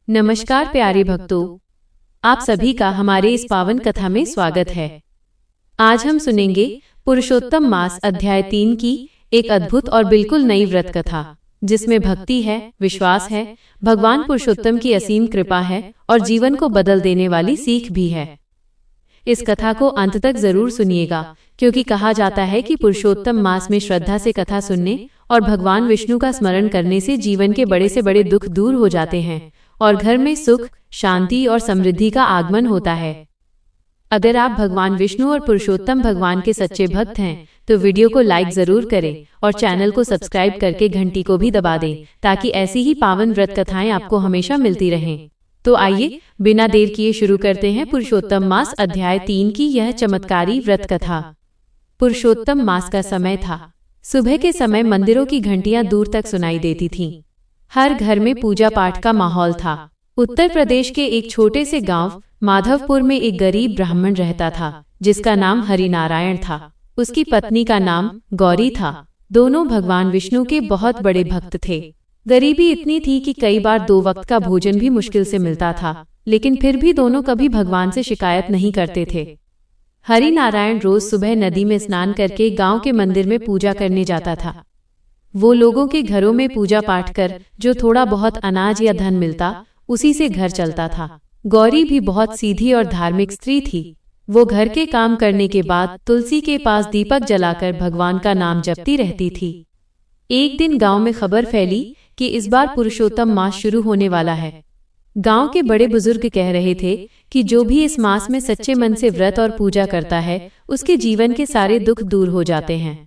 नमस्कार प्यारे भक्तों, आप सभी का हमारे इस पावन कथा में स्वागत है। आज हम सुनेंगे पुरुषोत्तम मास अध्याय 3 की एक अद्भुत और बिल्कुल नई व्रत कथा, जिसमें भक्ति है, विश्वास है, भगवान पुरुषोत्तम की असीम कृपा है और जीवन को बदल देने वाली सीख भी है। इस कथा को अंत तक जरूर सुनिएगा, क्योंकि कहा जाता है कि पुरुषोत्तम मास में श्रद्धा से कथा सुनने और भगवान विष्णु का स्मरण करने से जीवन के बड़े से बड़े दुख दूर हो जाते हैं और घर में सुख, शांति और समृद्धि का आगमन होता है। अगर आप भगवान विष्णु और पुरुषोत्तम भगवान के सच्चे भक्त हैं, तो वीडियो को लाइक जरूर करें और चैनल को सब्सक्राइब करके घंटी को भी दबा दें, ताकि ऐसी ही पावन व्रत कथाएं आपको हमेशा मिलती रहें। तो आइए बिना देर किए शुरू करते हैं पुरुषोत्तम मास अध्याय 3 की यह चमत्कारी व्रत कथा। पुरुषोत्तम मास का समय था। सुबह के समय मंदिरों की घंटियां दूर तक सुनाई देती थीं। हर घर में पूजा पाठ का माहौल था। उत्तर प्रदेश के एक छोटे से गांव माधवपुर में एक गरीब ब्राह्मण रहता था, जिसका नाम हरिनारायण था। उसकी पत्नी का नाम गौरी था। दोनों भगवान विष्णु के बहुत बड़े भक्त थे। गरीबी इतनी थी कि कई बार 2 वक्त का भोजन भी मुश्किल से मिलता था, लेकिन फिर भी दोनों कभी भगवान से शिकायत नहीं करते थे। हरिनारायण रोज सुबह नदी में स्नान करके गांव के मंदिर में पूजा करने जाता था। वो लोगों के घरों में पूजा पाठ कर जो थोड़ा बहुत अनाज या धन मिलता, उसी से घर चलता था। गौरी भी बहुत सीधी और धार्मिक स्त्री थी। वो घर के काम करने के बाद तुलसी के पास दीपक जलाकर भगवान का नाम जपती रहती थी। एक दिन गांव में खबर फैली कि इस बार पुरुषोत्तम मास शुरू होने वाला है। गांव के बड़े बुजुर्ग कह रहे थे कि जो भी इस मास में सच्चे मन से व्रत और पूजा करता है, उसके जीवन के सारे दुख दूर हो जाते हैं।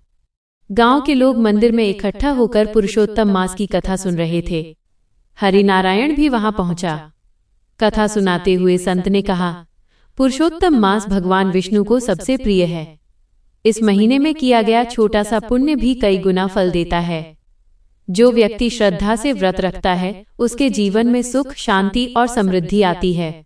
गांव के लोग मंदिर में इकट्ठा होकर पुरुषोत्तम मास की कथा सुन रहे थे। हरिनारायण भी वहां पहुंचा। कथा सुनाते हुए संत ने कहा, पुरुषोत्तम मास भगवान विष्णु को सबसे प्रिय है। इस महीने में किया गया छोटा सा पुण्य भी कई गुना फल देता है। जो व्यक्ति श्रद्धा से व्रत रखता है, उसके जीवन में सुख, शांति और समृद्धि आती है।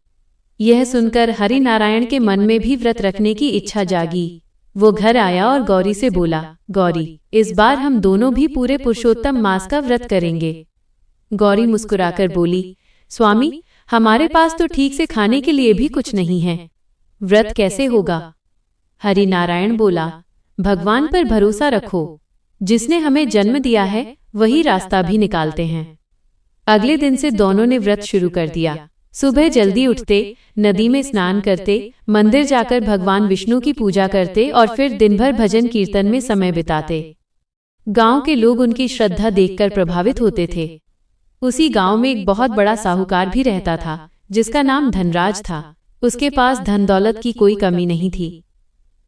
यह सुनकर हरिनारायण के मन में भी व्रत रखने की इच्छा जागी। वो घर आया और गौरी से बोला, गौरी, इस बार हम दोनों भी पूरे पुरुषोत्तम मास का व्रत करेंगे। गौरी मुस्कुराकर बोली, स्वामी, हमारे पास तो ठीक से खाने के लिए भी कुछ नहीं है। व्रत कैसे होगा? हरिनारायण बोला, भगवान पर भरोसा रखो। जिसने हमें जन्म दिया है, वही रास्ता भी निकालते हैं। अगले दिन से दोनों ने व्रत शुरू कर दिया। सुबह जल्दी उठते, नदी में स्नान करते, मंदिर जाकर भगवान विष्णु की पूजा करते और फिर दिन भर भजन कीर्तन में समय बिताते। गांव के लोग उनकी श्रद्धा देखकर प्रभावित होते थे। उसी गांव में एक बहुत बड़ा साहूकार भी रहता था, जिसका नाम धनराज था। उसके पास धन दौलत की कोई कमी नहीं थी।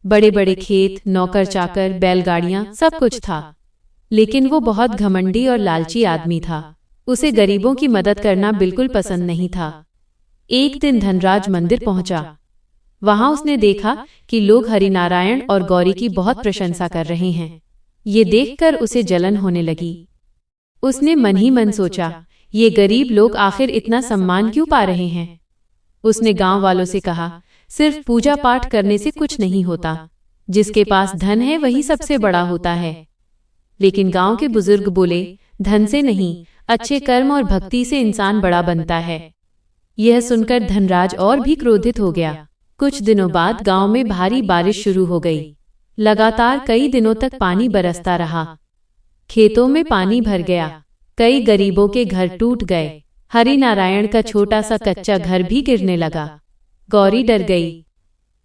बड़े बड़े खेत, नौकर चाकर, बैलगाड़ियां, सब कुछ था। लेकिन वो बहुत घमंडी और लालची आदमी था। उसे गरीबों की मदद करना बिल्कुल पसंद नहीं था। एक दिन धनराज मंदिर पहुंचा। वहां उसने देखा कि लोग हरिनारायण और गौरी की बहुत प्रशंसा कर रहे हैं। ये देखकर उसे जलन होने लगी। उसने मन ही मन सोचा, ये गरीब लोग आखिर इतना सम्मान क्यों पा रहे हैं? उसने गांव वालों से कहा, सिर्फ पूजा पाठ करने से कुछ नहीं होता। जिसके पास धन है वही सबसे बड़ा होता है। लेकिन गांव के बुजुर्ग बोले, धन से नहीं, अच्छे कर्म और भक्ति से इंसान बड़ा बनता है। यह सुनकर धनराज और भी क्रोधित हो गया। कुछ दिनों बाद गांव में भारी बारिश शुरू हो गई। लगातार कई दिनों तक पानी बरसता रहा। खेतों में पानी भर गया। कई गरीबों के घर टूट गए। हरिनारायण का छोटा सा कच्चा घर भी गिरने लगा। गौरी डर गई।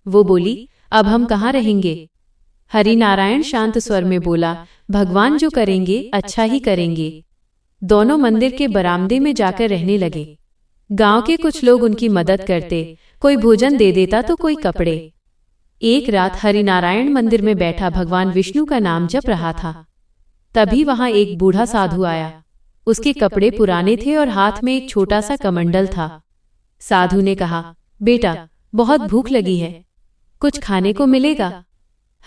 वो बोली, अब हम कहाँ रहेंगे? हरिनारायण शांत स्वर में बोला, भगवान जो करेंगे अच्छा ही करेंगे। दोनों मंदिर के बरामदे में जाकर रहने लगे। गांव के कुछ लोग उनकी मदद करते, कोई भोजन दे देता तो कोई कपड़े। एक रात हरिनारायण मंदिर में बैठा भगवान विष्णु का नाम जप रहा था। तभी वहां एक बूढ़ा साधु आया। उसके कपड़े पुराने थे और हाथ में एक छोटा सा कमंडल था। साधु ने कहा, बेटा, बहुत भूख लगी है, कुछ खाने को मिलेगा?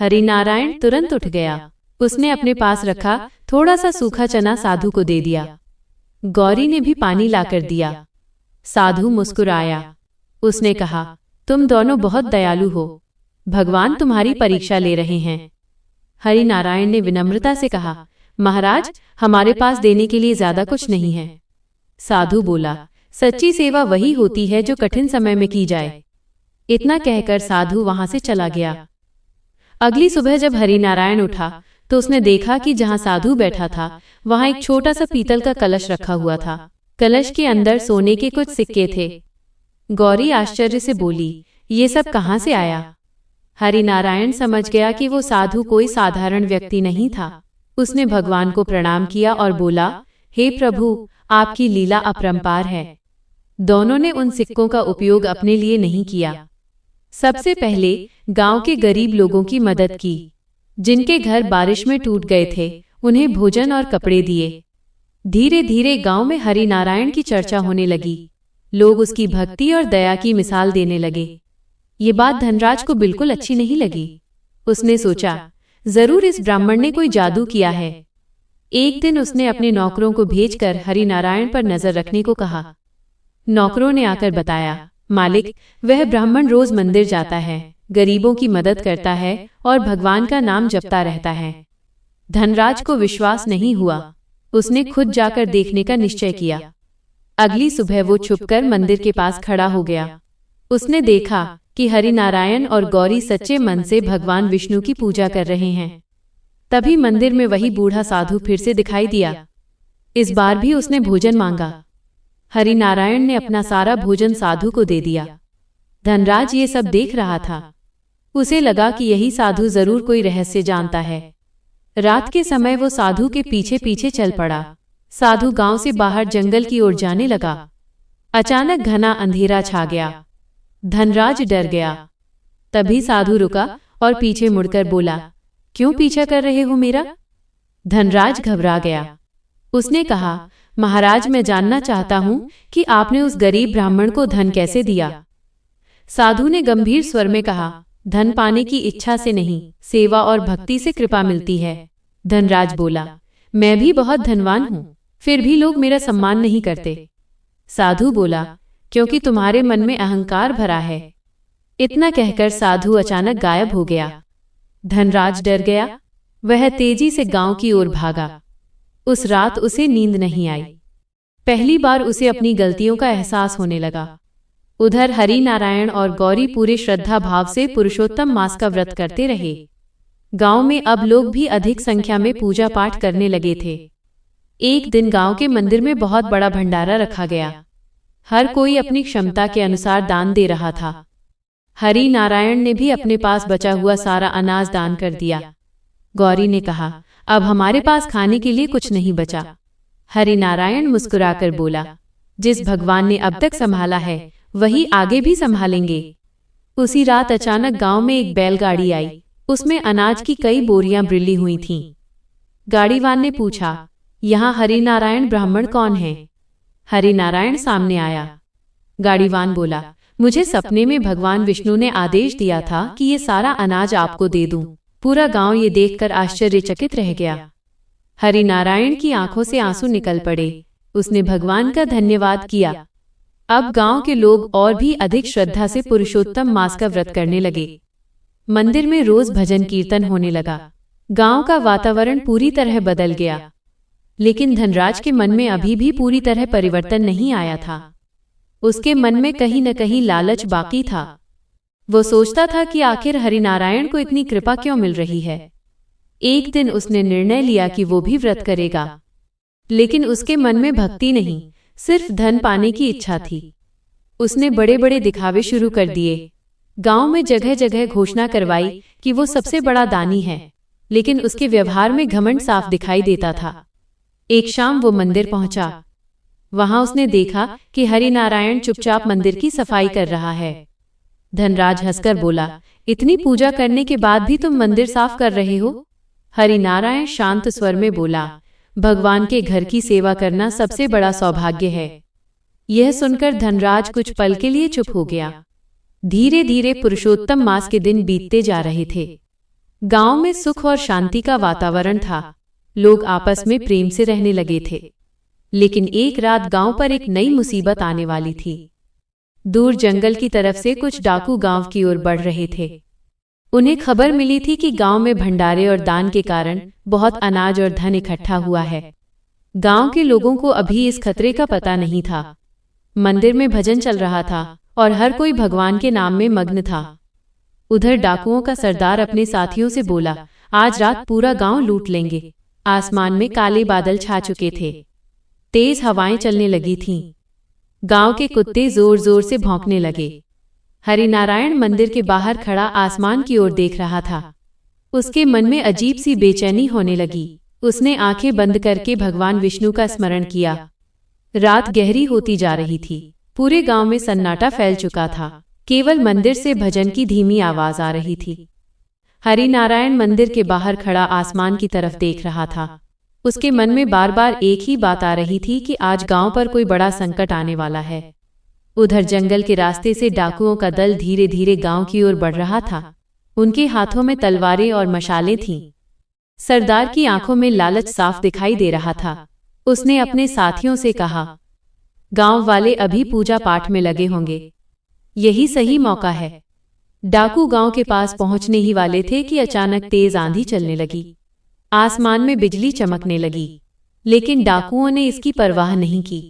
हरिनारायण तुरंत उठ गया। उसने अपने पास रखा थोड़ा सा सूखा चना साधु को दे दिया। गौरी ने भी पानी लाकर दिया। साधु मुस्कुराया। उसने कहा, तुम दोनों बहुत दयालु हो। भगवान तुम्हारी परीक्षा ले रहे हैं। हरिनारायण ने विनम्रता से कहा, महाराज, हमारे पास देने के लिए ज्यादा कुछ नहीं है। साधु बोला, सच्ची सेवा वही होती है जो कठिन समय में की जाए। इतना कहकर साधु वहां से चला गया। अगली सुबह जब हरिनारायण उठा तो उसने देखा कि जहां साधु बैठा था वहां एक छोटा सा पीतल का कलश रखा हुआ था। कलश के अंदर सोने के कुछ सिक्के थे। गौरी आश्चर्य से बोली, ये सब कहाँ से आया? हरिनारायण समझ गया कि वो साधु कोई साधारण व्यक्ति नहीं था। उसने भगवान को प्रणाम किया और बोला, हे प्रभु, आपकी लीला अपरंपार है। दोनों ने उन सिक्कों का उपयोग अपने लिए नहीं किया। सबसे पहले गांव के गरीब लोगों की मदद की। जिनके घर बारिश में टूट गए थे उन्हें भोजन और कपड़े दिए। धीरे धीरे गांव में हरिनारायण की चर्चा होने लगी। लोग उसकी भक्ति और दया की मिसाल देने लगे। ये बात धनराज को बिल्कुल अच्छी नहीं लगी। उसने सोचा, जरूर इस ब्राह्मण ने कोई जादू किया है। एक दिन उसने अपने नौकरों को भेजकर हरिनारायण पर नजर रखने को कहा। नौकरों ने आकर बताया, मालिक, वह ब्राह्मण रोज मंदिर जाता है, गरीबों की मदद करता है और भगवान का नाम जपता रहता है। धनराज को विश्वास नहीं हुआ। उसने खुद जाकर देखने का निश्चय किया। अगली सुबह वो छुपकर मंदिर के पास खड़ा हो गया। उसने देखा कि हरिनारायण और गौरी सच्चे मन से भगवान विष्णु की पूजा कर रहे हैं। तभी मंदिर में वही बूढ़ा साधु फिर से दिखाई दिया। इस बार भी उसने भोजन मांगा। हरिनारायण ने अपना सारा भोजन साधु को दे दिया। धनराज ये सब देख रहा था। उसे लगा कि यही साधु जरूर कोई रहस्य जानता है। रात के समय वो साधु के पीछे पीछे चल पड़ा। साधु गांव से बाहर जंगल की ओर जाने लगा। अचानक घना अंधेरा छा गया। धनराज डर गया। तभी साधु रुका और पीछे मुड़कर बोला, क्यों पीछा कर रहे हो मेरा? धनराज घबरा गया। उसने कहा, महाराज, मैं जानना चाहता हूं कि आपने उस गरीब ब्राह्मण को धन कैसे दिया? साधु ने गंभीर स्वर में कहा, धन पाने की इच्छा से नहीं, सेवा और भक्ति से कृपा मिलती है। धनराज बोला, मैं भी बहुत धनवान हूं, फिर भी लोग मेरा सम्मान नहीं करते। साधु बोला, क्योंकि तुम्हारे मन में अहंकार भरा है। इतना कहकर साधु अचानक गायब हो गया। धनराज डर गया। वह तेजी से गांव की ओर भागा। उस रात उसे नींद नहीं आई। पहली बार उसे अपनी गलतियों का एहसास होने लगा। उधर हरिनारायण और गौरी पूरे श्रद्धा भाव से पुरुषोत्तम मास का व्रत करते रहे। गांव में अब लोग भी अधिक संख्या में पूजा पाठ करने लगे थे। एक दिन गांव के मंदिर में बहुत बड़ा भंडारा रखा गया। हर कोई अपनी क्षमता के अनुसार दान दे रहा था। हरिनारायण ने भी अपने पास बचा हुआ सारा अनाज दान कर दिया। गौरी ने कहा, अब हमारे पास खाने के लिए कुछ नहीं बचा। हरिनारायण मुस्कुराकर बोला, जिस भगवान ने अब तक संभाला है वही आगे भी संभालेंगे। उसी रात अचानक गांव में एक बैलगाड़ी आई। उसमें अनाज की कई बोरियां ब्रिली हुई थीं। गाड़ीवान ने पूछा, यहाँ हरिनारायण ब्राह्मण कौन है? हरिनारायण सामने आया। गाड़ीवान बोला, मुझे सपने में भगवान विष्णु ने आदेश दिया था कि ये सारा अनाज आपको दे दूं। पूरा गांव ये देखकर आश्चर्यचकित रह गया। हरिनारायण की आंखों से आंसू निकल पड़े। उसने भगवान का धन्यवाद किया। अब गांव के लोग और भी अधिक श्रद्धा से पुरुषोत्तम मास का व्रत करने लगे। मंदिर में रोज भजन कीर्तन होने लगा। गांव का वातावरण पूरी तरह बदल गया। लेकिन धनराज के मन में अभी भी पूरी तरह परिवर्तन नहीं आया था। उसके मन में कहीं न कहीं लालच बाकी था। वो सोचता था कि आखिर हरिनारायण को इतनी कृपा क्यों मिल रही है। एक दिन उसने निर्णय लिया कि वो भी व्रत करेगा। लेकिन उसके मन में भक्ति नहीं, सिर्फ धन पाने की इच्छा थी। उसने बड़े बड़े दिखावे शुरू कर दिए। गांव में जगह जगह घोषणा करवाई कि वो सबसे बड़ा दानी है, लेकिन उसके व्यवहार में घमंड साफ दिखाई देता था। एक शाम वो मंदिर पहुंचा। वहां उसने देखा कि हरिनारायण चुपचाप मंदिर की सफाई कर रहा है। धनराज हंसकर बोला, इतनी पूजा करने के बाद भी तुम मंदिर साफ कर रहे हो? हरिनारायण शांत स्वर में बोला, भगवान के घर की सेवा करना सबसे बड़ा सौभाग्य है। यह सुनकर धनराज कुछ पल के लिए चुप हो गया। धीरे धीरे पुरुषोत्तम मास के दिन बीतते जा रहे थे। गांव में सुख और शांति का वातावरण था। लोग आपस में प्रेम से रहने लगे थे। लेकिन एक रात गांव पर एक नई मुसीबत आने वाली थी। दूर जंगल की तरफ से कुछ डाकू गांव की ओर बढ़ रहे थे। उन्हें खबर मिली थी कि गांव में भंडारे और दान के कारण बहुत अनाज और धन इकट्ठा हुआ है। गांव के लोगों को अभी इस खतरे का पता नहीं था। मंदिर में भजन चल रहा था और हर कोई भगवान के नाम में मग्न था। उधर डाकुओं का सरदार अपने साथियों से बोला, आज रात पूरा गांव लूट लेंगे। आसमान में काले बादल छा चुके थे, तेज हवाएं चलने लगी थीं। गांव के कुत्ते जोर जोर से भौंकने लगे। हरिनारायण मंदिर के बाहर खड़ा आसमान की ओर देख रहा था। उसके मन में अजीब सी बेचैनी होने लगी। उसने आंखें बंद करके भगवान विष्णु का स्मरण किया। रात गहरी होती जा रही थी। पूरे गांव में सन्नाटा फैल चुका था। केवल मंदिर से भजन की धीमी आवाज आ रही थी। हरिनारायण मंदिर के बाहर खड़ा आसमान की तरफ देख रहा था। उसके मन में बार बार एक ही बात आ रही थी कि आज गांव पर कोई बड़ा संकट आने वाला है। उधर जंगल के रास्ते से डाकुओं का दल धीरे धीरे गांव की ओर बढ़ रहा था। उनके हाथों में तलवारें और मशालें थीं। सरदार की आंखों में लालच साफ दिखाई दे रहा था। उसने अपने साथियों से कहा, गांव वाले अभी पूजा पाठ में लगे होंगे, यही सही मौका है। डाकू गांव के पास पहुंचने ही वाले थे कि अचानक तेज आंधी चलने लगी। आसमान में बिजली चमकने लगी, लेकिन डाकुओं ने इसकी परवाह नहीं की।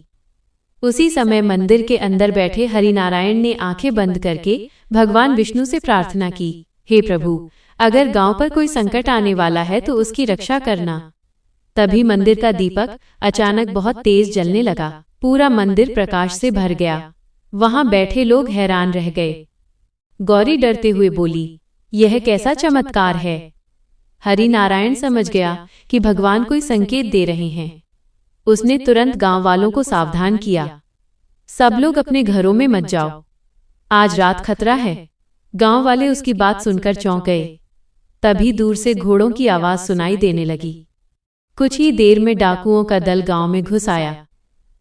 उसी समय मंदिर के अंदर बैठे हरिनारायण ने आंखें बंद करके भगवान विष्णु से प्रार्थना की, हे प्रभु, अगर गांव पर कोई संकट आने वाला है तो उसकी रक्षा करना। तभी मंदिर का दीपक अचानक बहुत तेज जलने लगा। पूरा मंदिर प्रकाश से भर गया। वहां बैठे लोग हैरान रह गए। गौरी डरते हुए बोली, यह कैसा चमत्कार है। हरिनारायण समझ गया कि भगवान कोई संकेत दे रहे हैं। उसने तुरंत गांव वालों को सावधान किया, सब लोग अपने घरों में मत जाओ, आज रात खतरा है। गांव वाले उसकी बात सुनकर चौंक गए। तभी दूर से घोड़ों की आवाज सुनाई देने लगी। कुछ ही देर में डाकुओं का दल गांव में घुस आया।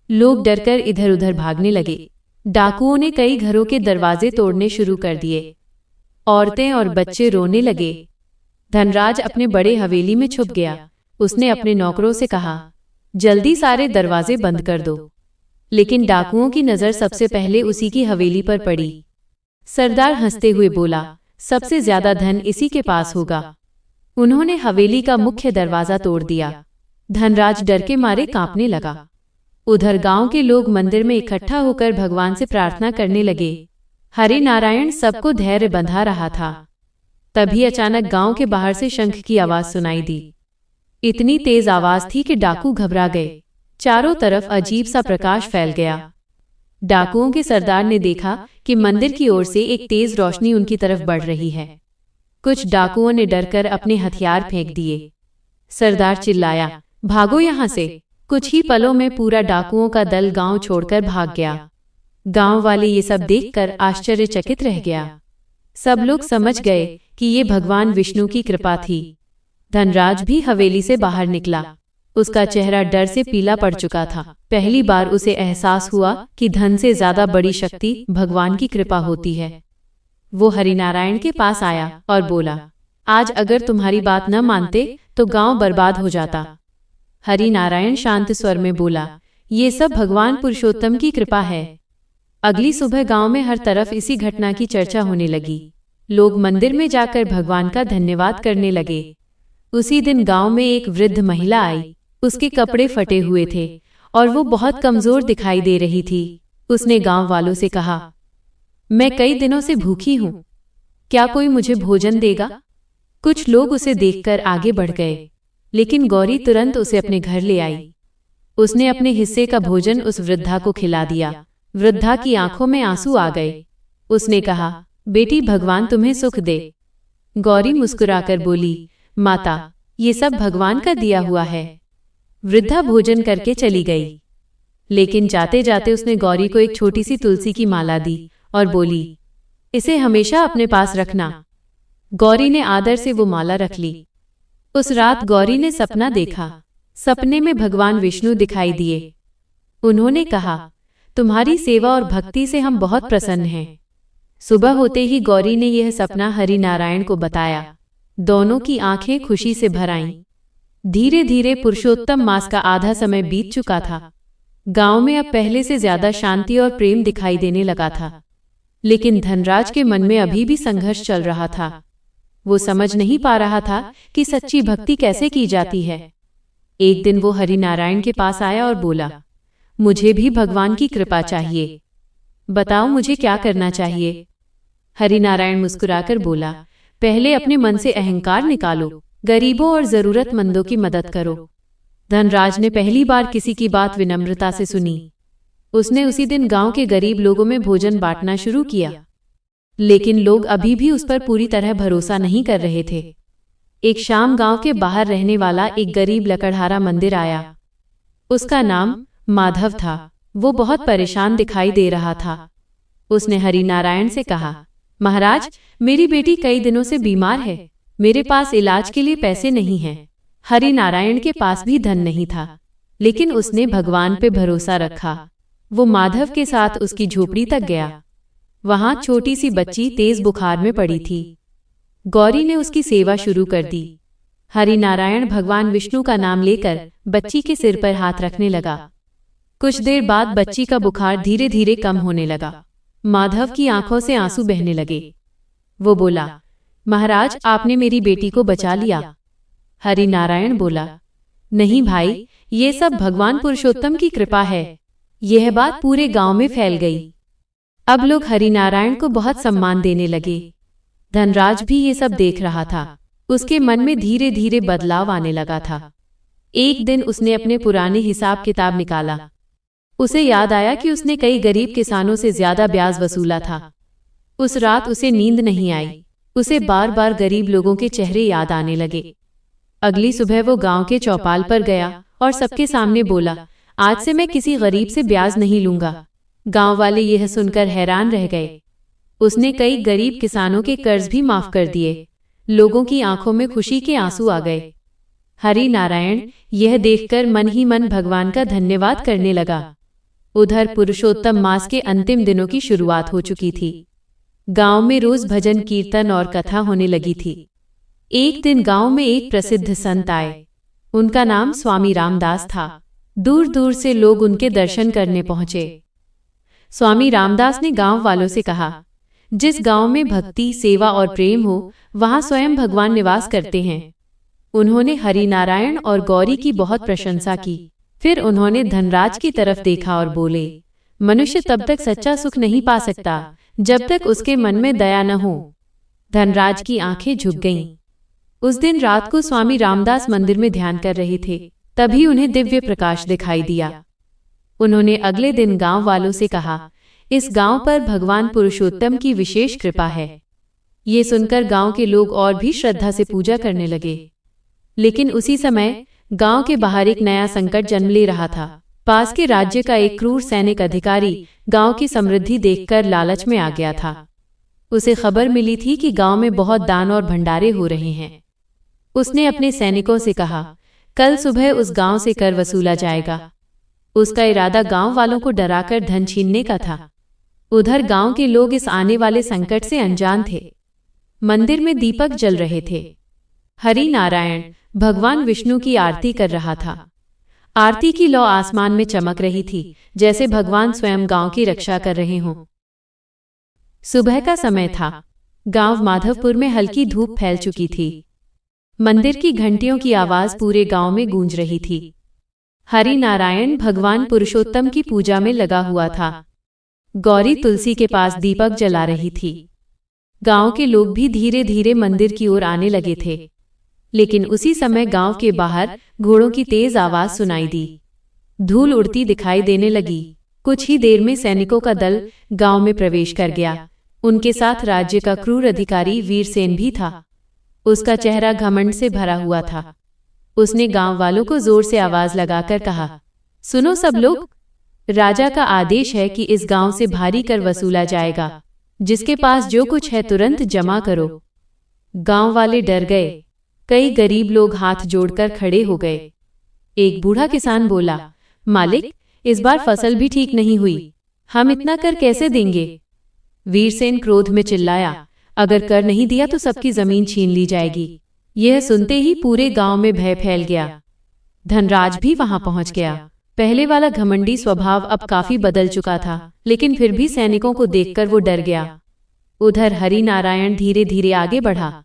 लोग डरकर इधर उधर भागने लगे। डाकुओं ने कई घरों के दरवाजे तोड़ने शुरू कर दिए। औरतें और बच्चे रोने लगे। धनराज अपने बड़े हवेली में छुप गया। उसने अपने नौकरों से कहा, जल्दी सारे दरवाजे बंद कर दो। लेकिन डाकुओं की नजर सबसे पहले उसी की हवेली पर पड़ी। सरदार हंसते हुए बोला, सबसे ज्यादा धन इसी के पास होगा। उन्होंने हवेली का मुख्य दरवाजा तोड़ दिया। धनराज डर के मारे कांपने लगा। उधर गांव के लोग मंदिर में इकट्ठा होकर भगवान से प्रार्थना करने लगे। हरिनारायण सबको धैर्य बंधा रहा था। तभी अचानक गांव के बाहर से शंख की आवाज सुनाई दी। इतनी तेज आवाज थी कि डाकू घबरा गए। चारों तरफ अजीब सा प्रकाश फैल गया। डाकुओं के सरदार ने देखा कि मंदिर की ओर से एक तेज रोशनी उनकी तरफ बढ़ रही है। कुछ डाकुओं ने डरकर अपने हथियार फेंक दिए। सरदार चिल्लाया, भागो यहाँ से। कुछ ही पलों में पूरा डाकुओं का दल गांव छोड़कर भाग गया। गांव वाले ये सब देखकर आश्चर्यचकित रह गया। सब लोग समझ गए कि ये भगवान विष्णु की कृपा थी। धनराज भी हवेली से बाहर निकला। उसका चेहरा डर से पीला पड़ चुका था। पहली बार उसे एहसास हुआ कि धन से ज्यादा बड़ी शक्ति भगवान की कृपा होती है। वो हरिनारायण के पास आया और बोला, आज अगर तुम्हारी बात न मानते तो गांव बर्बाद हो जाता। हरिनारायण शांत स्वर में बोला, ये सब भगवान पुरुषोत्तम की कृपा है। अगली सुबह गांव में हर तरफ इसी घटना की चर्चा होने लगी। लोग मंदिर में जाकर भगवान का धन्यवाद करने लगे। उसी दिन गांव में एक वृद्ध महिला आई। उसके कपड़े फटे हुए थे और वो बहुत कमजोर दिखाई दे रही थी। उसने गांव वालों से कहा, मैं कई दिनों से भूखी हूँ, क्या कोई मुझे भोजन देगा? कुछ लोग उसे देखकर आगे बढ़ गए, लेकिन गौरी तुरंत उसे अपने घर ले आई। उसने अपने हिस्से का भोजन उस वृद्धा को खिला दिया। वृद्धा की आंखों में आंसू आ गए। उसने कहा, बेटी, भगवान तुम्हें सुख दे। गौरी मुस्कुराकर बोली, माता, ये सब भगवान का दिया हुआ है। वृद्धा भोजन करके चली गई, लेकिन जाते जाते उसने गौरी को एक छोटी सी तुलसी की माला दी और बोली, इसे हमेशा अपने पास रखना। गौरी ने आदर से वो माला रख ली। उस रात गौरी ने सपना देखा। सपने में भगवान विष्णु दिखाई दिए। उन्होंने कहा, तुम्हारी सेवा और भक्ति से हम बहुत प्रसन्न हैं। सुबह होते ही गौरी ने यह सपना हरिनारायण को बताया। दोनों की आंखें खुशी से भर आईं। धीरे धीरे पुरुषोत्तम मास का आधा समय बीत चुका था। गांव में अब पहले से ज्यादा शांति और प्रेम दिखाई देने लगा था। लेकिन धनराज के मन में अभी भी संघर्ष चल रहा था। वो समझ नहीं पा रहा था कि सच्ची भक्ति कैसे की जाती है। एक दिन वो हरिनारायण के पास आया और बोला, मुझे भी भगवान की कृपा चाहिए। बताओ मुझे क्या करना चाहिए? हरिनारायण मुस्कुराकर बोला, पहले अपने मन से अहंकार निकालो, गरीबों और जरूरतमंदों की मदद करो। धनराज ने पहली बार किसी की बात विनम्रता से सुनी। उसने उसी दिन गांव के गरीब लोगों में भोजन बांटना शुरू किया। लेकिन लोग अभी भी उस पर पूरी तरह भरोसा नहीं कर रहे थे। एक शाम गांव के बाहर रहने वाला एक गरीब लकड़हारा मंदिर आया। उसका नाम माधव था। वो बहुत परेशान दिखाई दे रहा था। उसने हरिनारायण से कहा, महाराज, मेरी बेटी कई दिनों से बीमार है। मेरे पास इलाज के लिए पैसे नहीं हैं। हरिनारायण के पास भी धन नहीं था, लेकिन उसने भगवान पे भरोसा रखा। वो माधव के साथ उसकी झोपड़ी तक गया। वहां छोटी सी बच्ची तेज बुखार में पड़ी थी। गौरी ने उसकी सेवा शुरू कर दी। हरिनारायण भगवान विष्णु का नाम लेकर बच्ची के सिर पर हाथ रखने लगा। कुछ देर बाद बच्ची का बुखार धीरे धीरे कम होने लगा। माधव की आंखों से आंसू बहने लगे। वो बोला, महाराज, आपने मेरी बेटी को बचा लिया। हरिनारायण बोला, नहीं भाई, ये सब भगवान पुरुषोत्तम की कृपा है। यह बात पूरे गांव में फैल गई। अब लोग हरिनारायण को बहुत सम्मान देने लगे। धनराज भी ये सब देख रहा था। उसके मन में धीरे धीरे बदलाव आने लगा था। एक दिन उसने अपने पुराने हिसाब किताब निकाला। उसे याद आया कि उसने कई गरीब किसानों से ज्यादा ब्याज वसूला था। उस रात उसे नींद नहीं आई। उसे बार बार गरीब लोगों के चेहरे याद आने लगे। अगली सुबह वो गांव के चौपाल पर गया और सबके सामने बोला, आज से मैं किसी गरीब से ब्याज नहीं लूंगा। गांव वाले यह सुनकर हैरान रह गए। उसने कई गरीब किसानों के कर्ज भी माफ कर दिए। लोगों की आंखों में खुशी के आंसू आ गए। हरिनारायण यह देखकर मन ही मन भगवान का धन्यवाद करने लगा। उधर पुरुषोत्तम मास के अंतिम दिनों की शुरुआत हो चुकी थी। गांव में रोज भजन कीर्तन और कथा होने लगी थी। एक दिन गांव में एक प्रसिद्ध संत आए। उनका नाम स्वामी रामदास था। दूर दूर से लोग उनके दर्शन करने पहुंचे। स्वामी रामदास ने गांव वालों से कहा, जिस गांव में भक्ति, सेवा और प्रेम हो, वहां स्वयं भगवान निवास करते हैं। उन्होंने हरिनारायण और गौरी की बहुत प्रशंसा की। फिर उन्होंने धनराज की तरफ देखा और बोले, मनुष्य तब तक सच्चा सुख नहीं पा सकता जब तक उसके मन में दया न हो। धनराज की आंखें झुक गईं। उस दिन रात को स्वामी रामदास मंदिर में ध्यान कर रहे थे। तभी उन्हें दिव्य प्रकाश दिखाई दिया। उन्होंने अगले दिन गांव वालों से कहा, इस गांव पर भगवान पुरुषोत्तम की विशेष कृपा है। ये सुनकर गांव के लोग और भी श्रद्धा से पूजा करने लगे। लेकिन उसी समय गांव के बाहर एक नया संकट जन्म ले रहा था। पास के राज्य का एक क्रूर सैनिक अधिकारी गांव की समृद्धि देखकर लालच में आ गया था। उसे खबर मिली थी कि गांव में बहुत दान और भंडारे हो रहे हैं। उसने अपने सैनिकों से कहा, कल सुबह उस गांव से कर वसूला जाएगा। उसका इरादा गांव वालों को डराकर धन छीनने का था। उधर गांव के लोग इस आने वाले संकट से अनजान थे। मंदिर में दीपक जल रहे थे। हरिनारायण भगवान विष्णु की आरती कर रहा था। आरती की लौ आसमान में चमक रही थी, जैसे भगवान स्वयं गांव की रक्षा कर रहे हों। सुबह का समय था। गांव माधवपुर में हल्की धूप फैल चुकी थी। मंदिर की घंटियों की आवाज पूरे गांव में गूंज रही थी। हरिनारायण भगवान पुरुषोत्तम की पूजा में लगा हुआ था। गौरी तुलसी के पास दीपक जला रही थी। गांव के लोग भी धीरे धीरे मंदिर की ओर आने लगे थे। लेकिन उसी समय गांव के बाहर घोड़ों की तेज आवाज सुनाई दी। धूल उड़ती दिखाई देने लगी। कुछ ही देर में सैनिकों का दल गांव में प्रवेश कर गया। उनके साथ राज्य का क्रूर अधिकारी वीरसेन भी था। उसका चेहरा घमंड से भरा हुआ था। उसने गांव वालों को जोर से आवाज लगाकर कहा, सुनो सब लोग, राजा का आदेश है कि इस गांव से भारी कर वसूला जाएगा। जिसके पास जो कुछ है तुरंत जमा करो। गांव वाले डर गए। कई गरीब लोग हाथ जोड़कर खड़े हो गए। एक बूढ़ा किसान बोला, मालिक, इस बार फसल भी ठीक नहीं हुई, हम इतना कर कैसे देंगे? वीरसेन क्रोध में चिल्लाया, अगर कर नहीं दिया तो सबकी जमीन छीन ली जाएगी। यह सुनते ही पूरे गांव में भय फैल गया। धनराज भी वहां पहुंच गया। पहले वाला घमंडी स्वभाव अब काफी बदल चुका था, लेकिन फिर भी सैनिकों को देखकर वो डर गया। उधर हरिनारायण धीरे धीरे आगे बढ़ा।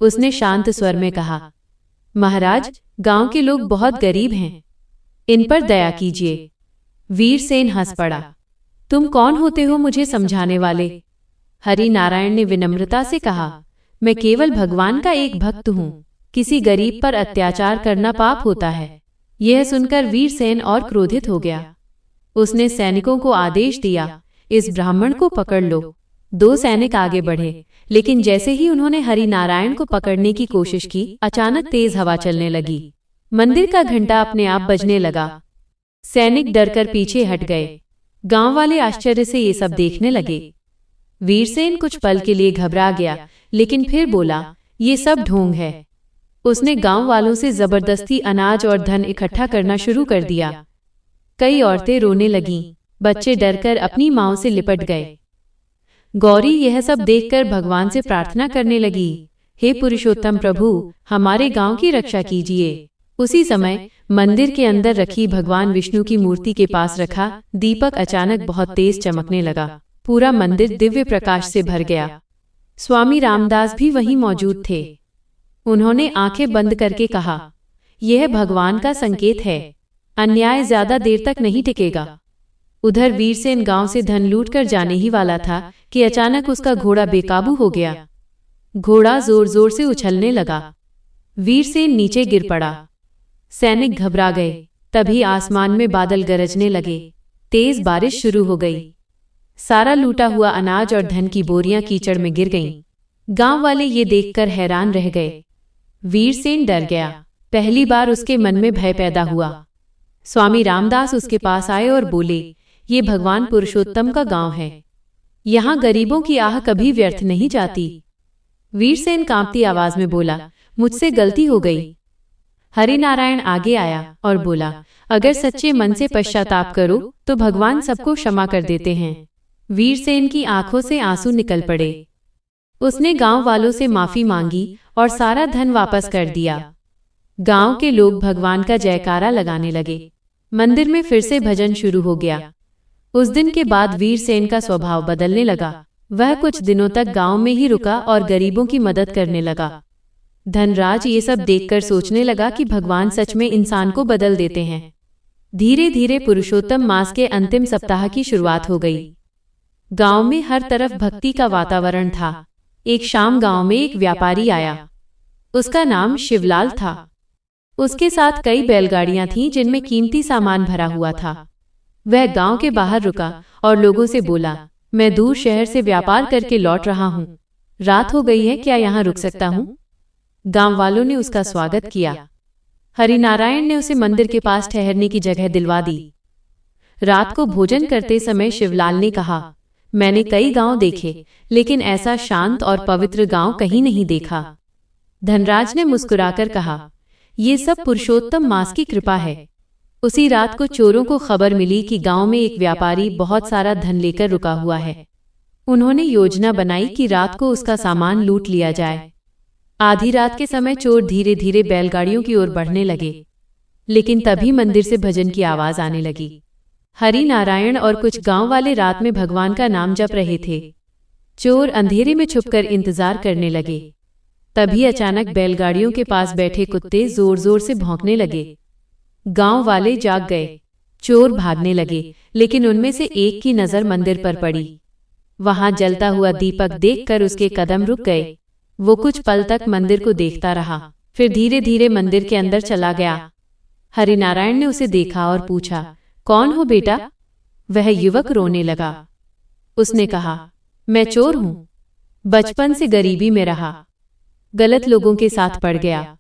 उसने शांत स्वर में कहा, महाराज, गांव के लोग बहुत गरीब हैं, इन पर दया कीजिए। वीरसेन हंस पड़ा। तुम कौन होते हो मुझे समझाने वाले? हरि नारायण ने विनम्रता से कहा, मैं केवल भगवान का एक भक्त हूँ। किसी गरीब पर अत्याचार करना पाप होता है। यह सुनकर वीरसेन और क्रोधित हो गया। उसने सैनिकों को आदेश दिया, इस ब्राह्मण को पकड़ लो। 2 सैनिक आगे बढ़े, लेकिन जैसे ही उन्होंने हरि नारायण को पकड़ने की कोशिश की, अचानक तेज हवा चलने लगी। मंदिर का घंटा अपने आप बजने लगा। सैनिक डरकर पीछे हट गए। गांव वाले आश्चर्य से ये सब देखने लगे। वीरसेन कुछ पल के लिए घबरा गया, लेकिन फिर बोला, ये सब ढोंग है। उसने गांव वालों से जबरदस्ती अनाज और धन इकट्ठा करना शुरू कर दिया। कई औरतें रोने लगीं, बच्चे डरकर अपनी मांओं से लिपट गए। गौरी यह सब देखकर भगवान से प्रार्थना करने लगी, हे पुरुषोत्तम प्रभु, हमारे गांव की रक्षा कीजिए। उसी समय मंदिर के अंदर रखी भगवान विष्णु की मूर्ति के पास रखा दीपक अचानक बहुत तेज चमकने लगा। पूरा मंदिर दिव्य प्रकाश से भर गया। स्वामी रामदास भी वहीं मौजूद थे। उन्होंने आंखें बंद करके कहा, यह भगवान का संकेत है, अन्याय ज्यादा देर तक नहीं टिकेगा। उधर वीरसेन गांव से धन लूट कर जाने ही वाला था कि अचानक उसका घोड़ा बेकाबू हो गया। घोड़ा जोर जोर से उछलने लगा। वीरसेन नीचे गिर पड़ा। सैनिक घबरा गए। तभी आसमान में बादल गरजने लगे। तेज बारिश शुरू हो गई। सारा लूटा हुआ अनाज और धन की बोरियां कीचड़ में गिर गईं। गांव वाले ये देखकर हैरान रह गए। वीरसेन डर गया। पहली बार उसके मन में भय पैदा हुआ। स्वामी रामदास उसके पास आए और बोले, ये भगवान पुरुषोत्तम का गांव है। यहाँ गरीबों की आह कभी व्यर्थ नहीं जाती। वीरसेन कांपती आवाज में बोला, मुझसे गलती हो गई। हरिनारायण आगे आया और बोला, अगर सच्चे मन से पश्चाताप करो तो भगवान सबको क्षमा कर देते हैं। वीरसेन की आंखों से आंसू निकल पड़े। उसने गांव वालों से माफी मांगी और सारा धन वापस कर दिया। गांव के लोग भगवान का जयकारा लगाने लगे। मंदिर में फिर से भजन शुरू हो गया। उस दिन के बाद वीरसेन का स्वभाव बदलने लगा। वह कुछ दिनों तक गांव में ही रुका और गरीबों की मदद करने लगा। धनराज ये सब देखकर सोचने लगा कि भगवान सच में इंसान को बदल देते हैं। धीरे धीरे पुरुषोत्तम मास के अंतिम सप्ताह की शुरुआत हो गई। गांव में हर तरफ भक्ति का वातावरण था। एक शाम गांव में एक व्यापारी आया। उसका नाम शिवलाल था। उसके साथ कई बैलगाड़ियां थीं जिनमें कीमती सामान भरा हुआ था। वह गांव के बाहर रुका और लोगों से बोला, मैं दूर शहर से व्यापार करके लौट रहा हूँ। रात हो गई है, क्या यहाँ रुक सकता हूँ? गांव वालों ने उसका स्वागत किया। हरिनारायण ने उसे मंदिर के पास ठहरने की जगह दिलवा दी। रात को भोजन करते समय शिवलाल ने कहा, मैंने कई गांव देखे, लेकिन ऐसा शांत और पवित्र गांव कहीं नहीं देखा। धनराज ने मुस्कुराकर कहा, ये सब पुरुषोत्तम मास की कृपा है। उसी रात को चोरों को खबर मिली कि गांव में एक व्यापारी बहुत सारा धन लेकर रुका हुआ है। उन्होंने योजना बनाई कि रात को उसका सामान लूट लिया जाए। आधी रात के समय चोर धीरे धीरे बैलगाड़ियों की ओर बढ़ने लगे, लेकिन तभी मंदिर से भजन की आवाज आने लगी। हरि नारायण और कुछ गांव वाले रात में भगवान का नाम जप रहे थे। चोर अंधेरे में छुपकर इंतजार करने लगे। तभी अचानक बैलगाड़ियों के पास बैठे कुत्ते जोर जोर से भौंकने लगे। गांव वाले जाग गए। चोर भागने लगे, लेकिन उनमें से एक की नजर मंदिर पर पड़ी। वहां जलता हुआ दीपक देखकर उसके कदम रुक गए। वो कुछ पल तक मंदिर को देखता रहा, फिर धीरे धीरे मंदिर के अंदर चला गया। हरिनारायण ने उसे देखा और पूछा, कौन हो बेटा? वह युवक रोने लगा। उसने कहा, मैं चोर हूं। बचपन से गरीबी में रहा, गलत लोगों के साथ पड़ गया।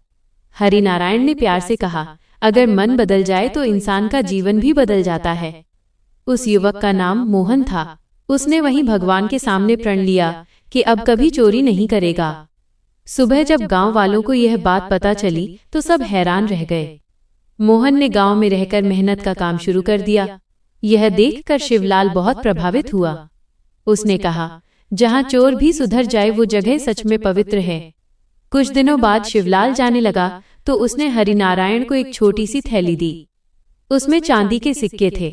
हरिनारायण ने प्यार से कहा, अगर मन बदल जाए तो इंसान का जीवन भी बदल जाता है। उस युवक का नाम मोहन था। उसने वहीं भगवान के सामने प्रण लिया कि अब कभी चोरी नहीं करेगा। सुबह जब गांव वालों को यह बात पता चली तो सब हैरान रह गए। मोहन ने गांव में रहकर मेहनत का काम शुरू कर दिया। यह देखकर शिवलाल बहुत प्रभावित हुआ। उसने कहा, जहां चोर भी सुधर जाए वो जगह सच में पवित्र है। कुछ दिनों बाद शिवलाल जाने लगा तो उसने हरिनारायण को एक छोटी सी थैली दी। उसमें चांदी के सिक्के थे।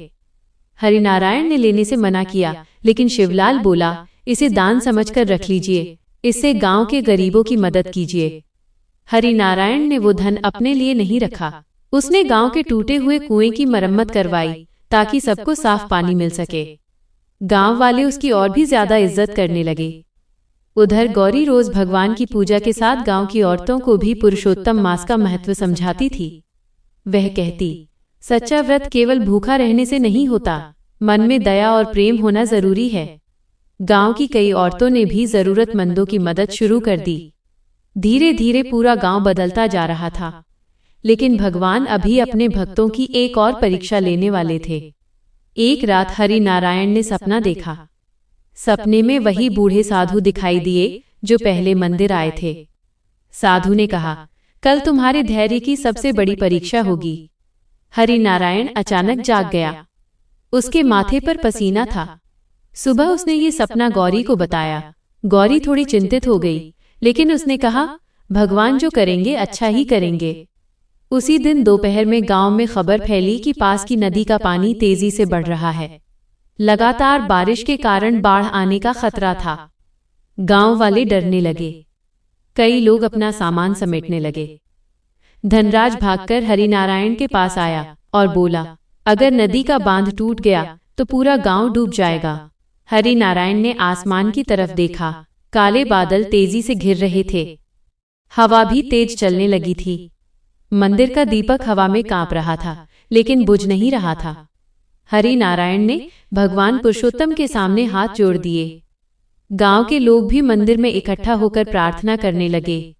हरिनारायण ने लेने से मना किया, लेकिन शिवलाल बोला, इसे दान समझकर रख लीजिए, इससे गांव के गरीबों की मदद कीजिए। हरिनारायण ने वो धन अपने लिए नहीं रखा। उसने गांव के टूटे हुए कुएं की मरम्मत करवाई ताकि सबको साफ पानी मिल सके। गांव वाले उसकी और भी ज्यादा इज्जत करने लगे। उधर गौरी रोज भगवान की पूजा के साथ गांव की औरतों को भी पुरुषोत्तम मास का महत्व समझाती थी। वह कहती, सच्चा व्रत केवल भूखा रहने से नहीं होता, मन में दया और प्रेम होना जरूरी है। गांव की कई औरतों ने भी जरूरतमंदों की मदद शुरू कर दी। धीरे धीरे पूरा गांव बदलता जा रहा था, लेकिन भगवान अभी अपने भक्तों की एक और परीक्षा लेने वाले थे। एक रात हरि नारायण ने सपना देखा। सपने में वही बूढ़े साधु दिखाई दिए जो पहले मंदिर आए थे। साधु ने कहा, कल तुम्हारे धैर्य की सबसे बड़ी परीक्षा होगी। हरि नारायण अचानक जाग गया। उसके माथे पर पसीना था। सुबह उसने ये सपना गौरी को बताया। गौरी थोड़ी चिंतित हो गई, लेकिन उसने कहा, भगवान जो करेंगे अच्छा ही करेंगे। उसी दिन दोपहर में गांव में खबर फैली कि पास की नदी का पानी तेजी से बढ़ रहा है। लगातार बारिश के कारण बाढ़ आने का खतरा था। गांव वाले डरने लगे। कई लोग अपना सामान समेटने लगे। धनराज भागकर हरिनारायण के पास आया और बोला, अगर नदी का बांध टूट गया तो पूरा गांव डूब जाएगा। हरिनारायण ने आसमान की तरफ देखा। काले बादल तेजी से घिर रहे थे। हवा भी तेज चलने लगी थी। मंदिर का दीपक हवा में कांप रहा था, लेकिन बुझ नहीं रहा था। हरिनारायण ने भगवान पुरुषोत्तम के सामने हाथ जोड़ दिए। गांव के लोग भी मंदिर में इकट्ठा होकर प्रार्थना करने लगे।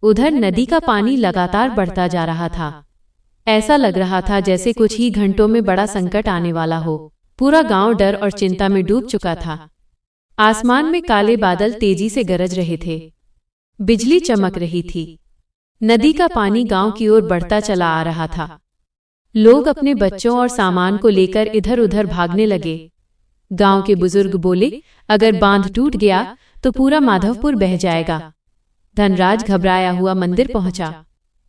उधर नदी का पानी लगातार बढ़ता जा रहा था। ऐसा लग रहा था जैसे कुछ ही घंटों में बड़ा संकट आने वाला हो। पूरा गांव डर और चिंता में डूब चुका था। आसमान में काले बादल तेजी से गरज रहे थे। बिजली चमक रही थी। नदी का पानी गांव की ओर बढ़ता चला आ रहा था। लोग अपने बच्चों और सामान को लेकर इधर उधर भागने लगे। गांव के बुजुर्ग बोले, अगर बांध टूट गया तो पूरा माधवपुर बह जाएगा। धनराज घबराया हुआ मंदिर पहुंचा।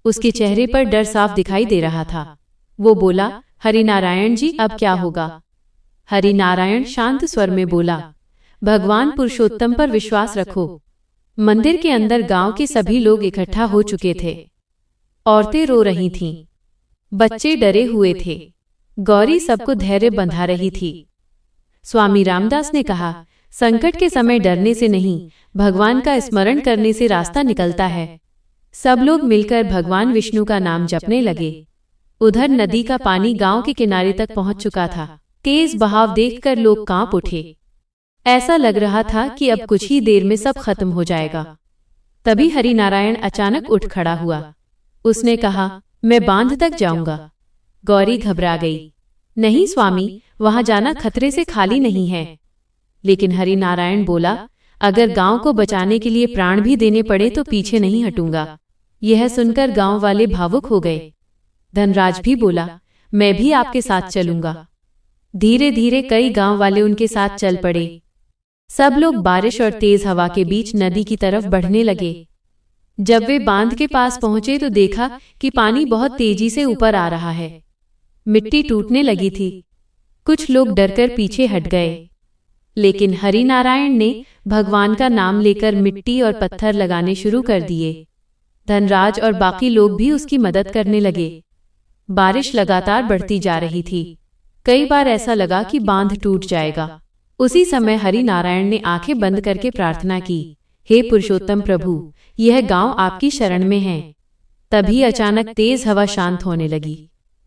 उसके चेहरे पर डर साफ दिखाई दे रहा था। वो बोला, हरिनारायण जी, अब क्या होगा? हरिनारायण शांत स्वर में बोला, भगवान पुरुषोत्तम पर विश्वास रखो। मंदिर के अंदर गांव के सभी लोग इकट्ठा हो चुके थे। औरतें रो रही थीं। बच्चे डरे हुए थे। गौरी सबको धैर्य बंधा रही थी। स्वामी रामदास ने कहा, संकट के समय डरने से नहीं, भगवान का स्मरण करने से रास्ता निकलता है। सब लोग मिलकर भगवान विष्णु का नाम जपने लगे। उधर नदी का पानी गांव के किनारे तक पहुंच चुका था। तेज बहाव देखकर लोग कांप उठे। ऐसा लग रहा था कि अब कुछ ही देर में सब खत्म हो जाएगा। तभी हरिनारायण अचानक उठ खड़ा हुआ। उसने कहा, मैं बांध तक जाऊंगा। गौरी घबरा गई। नहीं स्वामी, वहां जाना खतरे से खाली नहीं है। लेकिन हरिनारायण बोला, अगर गांव को बचाने के लिए प्राण भी देने पड़े तो पीछे नहीं हटूंगा। यह सुनकर गांव वाले भावुक हो गए। धनराज भी बोला, मैं भी आपके साथ चलूंगा। धीरे धीरे कई गांव वाले उनके साथ चल पड़े। सब लोग बारिश और तेज हवा के बीच नदी की तरफ बढ़ने लगे। जब वे बांध के पास पहुंचे तो देखा कि पानी बहुत तेजी से ऊपर आ रहा है। मिट्टी टूटने लगी थी। कुछ लोग डरकर पीछे हट गए, लेकिन हरिनारायण ने भगवान का नाम लेकर मिट्टी और पत्थर लगाने शुरू कर दिए। धनराज और बाकी लोग भी उसकी मदद करने लगे। बारिश लगातार बढ़ती जा रही थी। कई बार ऐसा लगा कि बांध टूट जाएगा। उसी समय हरिनारायण ने आंखें बंद करके प्रार्थना की, हे पुरुषोत्तम प्रभु, यह गांव आपकी शरण में है। तभी अचानक तेज हवा शांत होने लगी।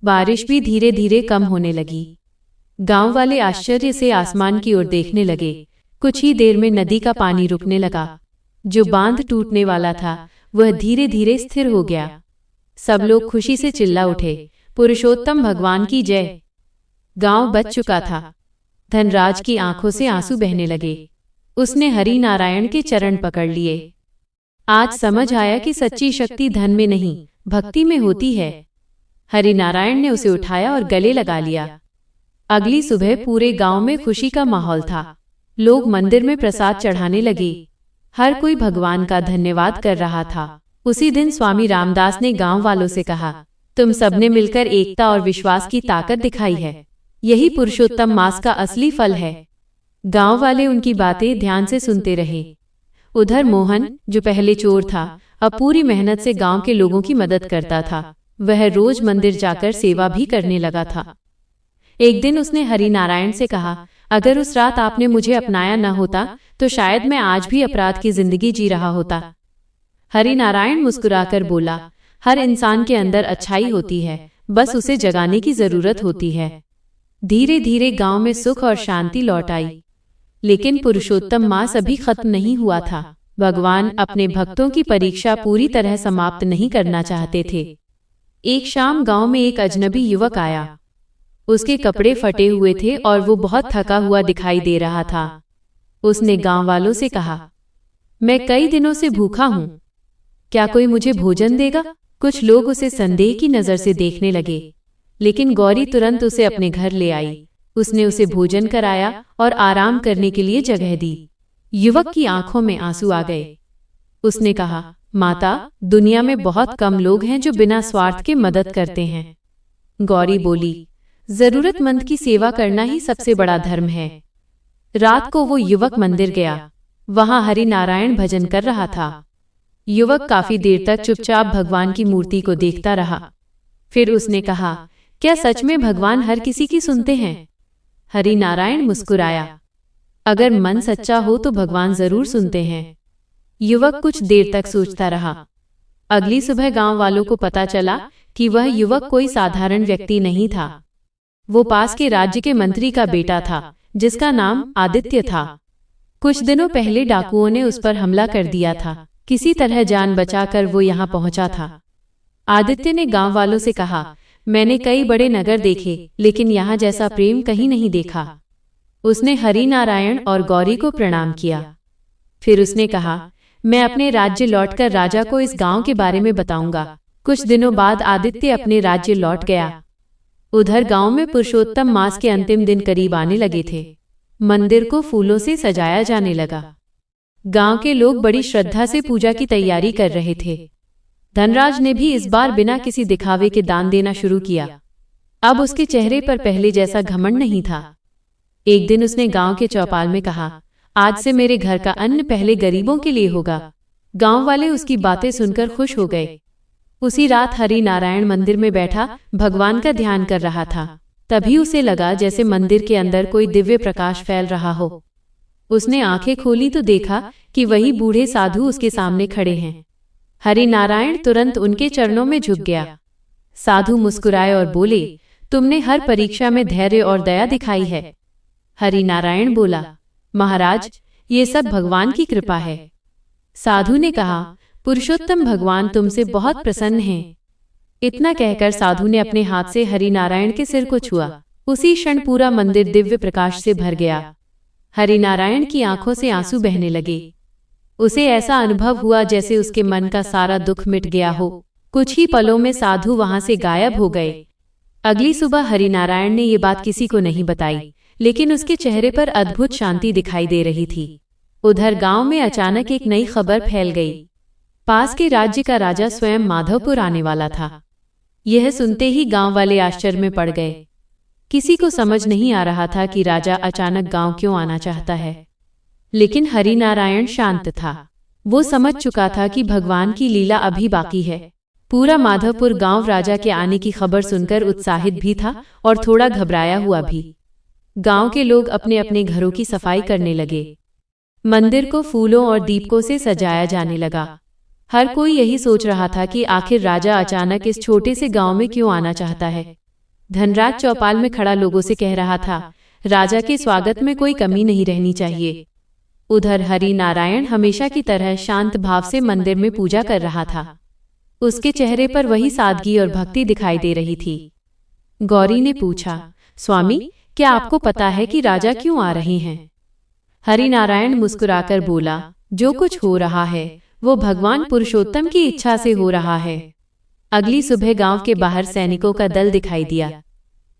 बारिश भी धीरे धीरे कम होने लगी। गांव वाले आश्चर्य से आसमान की ओर देखने लगे। कुछ ही देर में नदी का पानी रुकने लगा। जो बांध टूटने वाला था वह धीरे धीरे स्थिर हो गया। सब लोग खुशी से चिल्ला उठे, पुरुषोत्तम भगवान की जय। गांव बच चुका था। धनराज की आंखों से आंसू बहने लगे। उसने हरिनारायण के चरण पकड़ लिए। आज समझ आया कि सच्ची शक्ति धन में नहीं, भक्ति में होती है। हरिनारायण ने उसे उठाया और गले लगा लिया। अगली सुबह पूरे गांव में खुशी का माहौल था। लोग मंदिर में प्रसाद चढ़ाने लगे। हर कोई भगवान का धन्यवाद कर रहा था। उसी दिन स्वामी रामदास ने गांव वालों से कहा, तुम सबने मिलकर एकता और विश्वास की ताकत दिखाई है। यही पुरुषोत्तम मास का असली फल है। गांव वाले उनकी बातें ध्यान से सुनते रहे। उधर मोहन, जो पहले चोर था, अब पूरी मेहनत से गांव के लोगों की मदद करता था। वह रोज मंदिर जाकर सेवा भी करने लगा था। एक दिन उसने हरि नारायण से कहा, अगर उस रात आपने मुझे अपनाया न होता तो शायद मैं आज भी अपराध की जिंदगी जी रहा होता। हरि नारायण मुस्कुराकर बोला, हर इंसान के अंदर अच्छाई होती है, बस उसे जगाने की जरूरत होती है। धीरे धीरे गांव में सुख और शांति लौट आई। लेकिन पुरुषोत्तम मास अभी खत्म नहीं हुआ था। भगवान अपने भक्तों की परीक्षा पूरी तरह समाप्त नहीं करना चाहते थे। एक शाम गांव में एक अजनबी युवक आया। उसके कपड़े फटे हुए थे और वो बहुत थका हुआ दिखाई दे रहा था। उसने गांव वालों से कहा, मैं कई दिनों से भूखा हूं, क्या कोई मुझे भोजन देगा? कुछ लोग उसे संदेह की नजर से देखने लगे, लेकिन गौरी तुरंत उसे अपने घर ले आई। उसने उसे भोजन कराया और आराम करने के लिए जगह दी। युवक की आंखों में आंसू आ गए। उसने कहा, माता, दुनिया में बहुत कम लोग हैं जो बिना स्वार्थ के मदद करते हैं। गौरी बोली, जरूरतमंद की सेवा करना ही सबसे बड़ा धर्म है। रात को वो युवक मंदिर गया। वहां हरि नारायण भजन कर रहा था। युवक काफी देर तक चुपचाप भगवान की मूर्ति को देखता रहा। फिर उसने कहा, क्या सच में भगवान हर किसी की सुनते हैं? हरि नारायण मुस्कुराया, अगर मन सच्चा हो तो भगवान जरूर सुनते हैं। युवक कुछ देर तक सोचता रहा। अगली सुबह गांव वालों को पता चला कि वह युवक कोई साधारण व्यक्ति नहीं था। वो पास के राज्य के मंत्री का बेटा था, जिसका नाम आदित्य था। कुछ दिनों पहले डाकुओं ने उस पर हमला कर दिया था। किसी तरह जान बचाकर वो यहाँ पहुंचा था। आदित्य ने गांव वालों से कहा, मैंने कई बड़े नगर देखे, लेकिन यहाँ जैसा प्रेम कहीं नहीं देखा। उसने हरि नारायण और गौरी को प्रणाम किया। फिर उसने कहा, मैं अपने राज्य लौटकर राजा को इस गांव के बारे में बताऊंगा। कुछ दिनों बाद आदित्य अपने राज्य लौट गया। उधर गांव में पुरुषोत्तम मास के अंतिम दिन करीब आने लगे थे। मंदिर को फूलों से सजाया जाने लगा। गांव के लोग बड़ी श्रद्धा से पूजा की तैयारी कर रहे थे। धनराज ने भी इस बार बिना किसी दिखावे के दान देना शुरू किया। अब उसके चेहरे पर पहले जैसा घमंड नहीं था। एक दिन उसने गांव के चौपाल में कहा, आज से मेरे घर का अन्न पहले गरीबों के लिए होगा। गांव वाले उसकी बातें सुनकर खुश हो गए। उसी रात हरि नारायण मंदिर में बैठा भगवान का ध्यान कर रहा था। तभी उसे लगा जैसे मंदिर के अंदर कोई दिव्य प्रकाश फैल रहा हो। उसने आंखें खोली तो देखा कि वही बूढ़े साधु उसके सामने खड़े हैं। हरि नारायण तुरंत उनके चरणों में झुक गया। साधु मुस्कुराए और बोले, तुमने हर परीक्षा में धैर्य और दया दिखाई है। हरि नारायण बोला, महाराज, ये सब भगवान की कृपा है। साधु ने कहा, पुरुषोत्तम भगवान तुमसे बहुत प्रसन्न हैं। इतना कहकर साधु ने अपने हाथ से हरि नारायण के सिर को छुआ। उसी क्षण पूरा मंदिर दिव्य प्रकाश से भर गया। हरि नारायण की आंखों से आंसू बहने लगे। उसे ऐसा अनुभव हुआ जैसे उसके मन का सारा दुख मिट गया हो। कुछ ही पलों में साधु वहां से गायब हो गए। अगली सुबह हरि नारायण ने ये बात किसी को नहीं बताई, लेकिन उसके चेहरे पर अद्भुत शांति दिखाई दे रही थी। उधर गांव में अचानक एक नई खबर फैल गई। पास के राज्य का राजा स्वयं माधवपुर आने वाला था। यह सुनते ही गांव वाले आश्चर्य में पड़ गए। किसी को समझ नहीं आ रहा था कि राजा अचानक गांव क्यों आना चाहता है। लेकिन हरि नारायण शांत था। वो समझ चुका था कि भगवान की लीला अभी बाकी है। पूरा माधवपुर गांव राजा के आने की खबर सुनकर उत्साहित भी था और थोड़ा घबराया हुआ भी। गांव के लोग अपने अपने घरों की सफाई करने लगे। मंदिर को फूलों और दीपकों से सजाया जाने लगा। हर कोई यही सोच रहा था कि आखिर राजा अचानक इस छोटे से गांव में क्यों आना चाहता है। धनराज चौपाल में खड़ा लोगों से कह रहा था, राजा के स्वागत में कोई कमी नहीं रहनी चाहिए। उधर हरि नारायण हमेशा की तरह शांत भाव से मंदिर में पूजा कर रहा था। उसके चेहरे पर वही सादगी और भक्ति दिखाई दे रही थी। गौरी ने पूछा, स्वामी, क्या आपको पता है कि राजा क्यों आ रहे हैं? हरि नारायण मुस्कुराकर बोला, जो कुछ हो रहा है वो भगवान पुरुषोत्तम की इच्छा से हो रहा है। अगली सुबह गांव के बाहर सैनिकों का दल दिखाई दिया।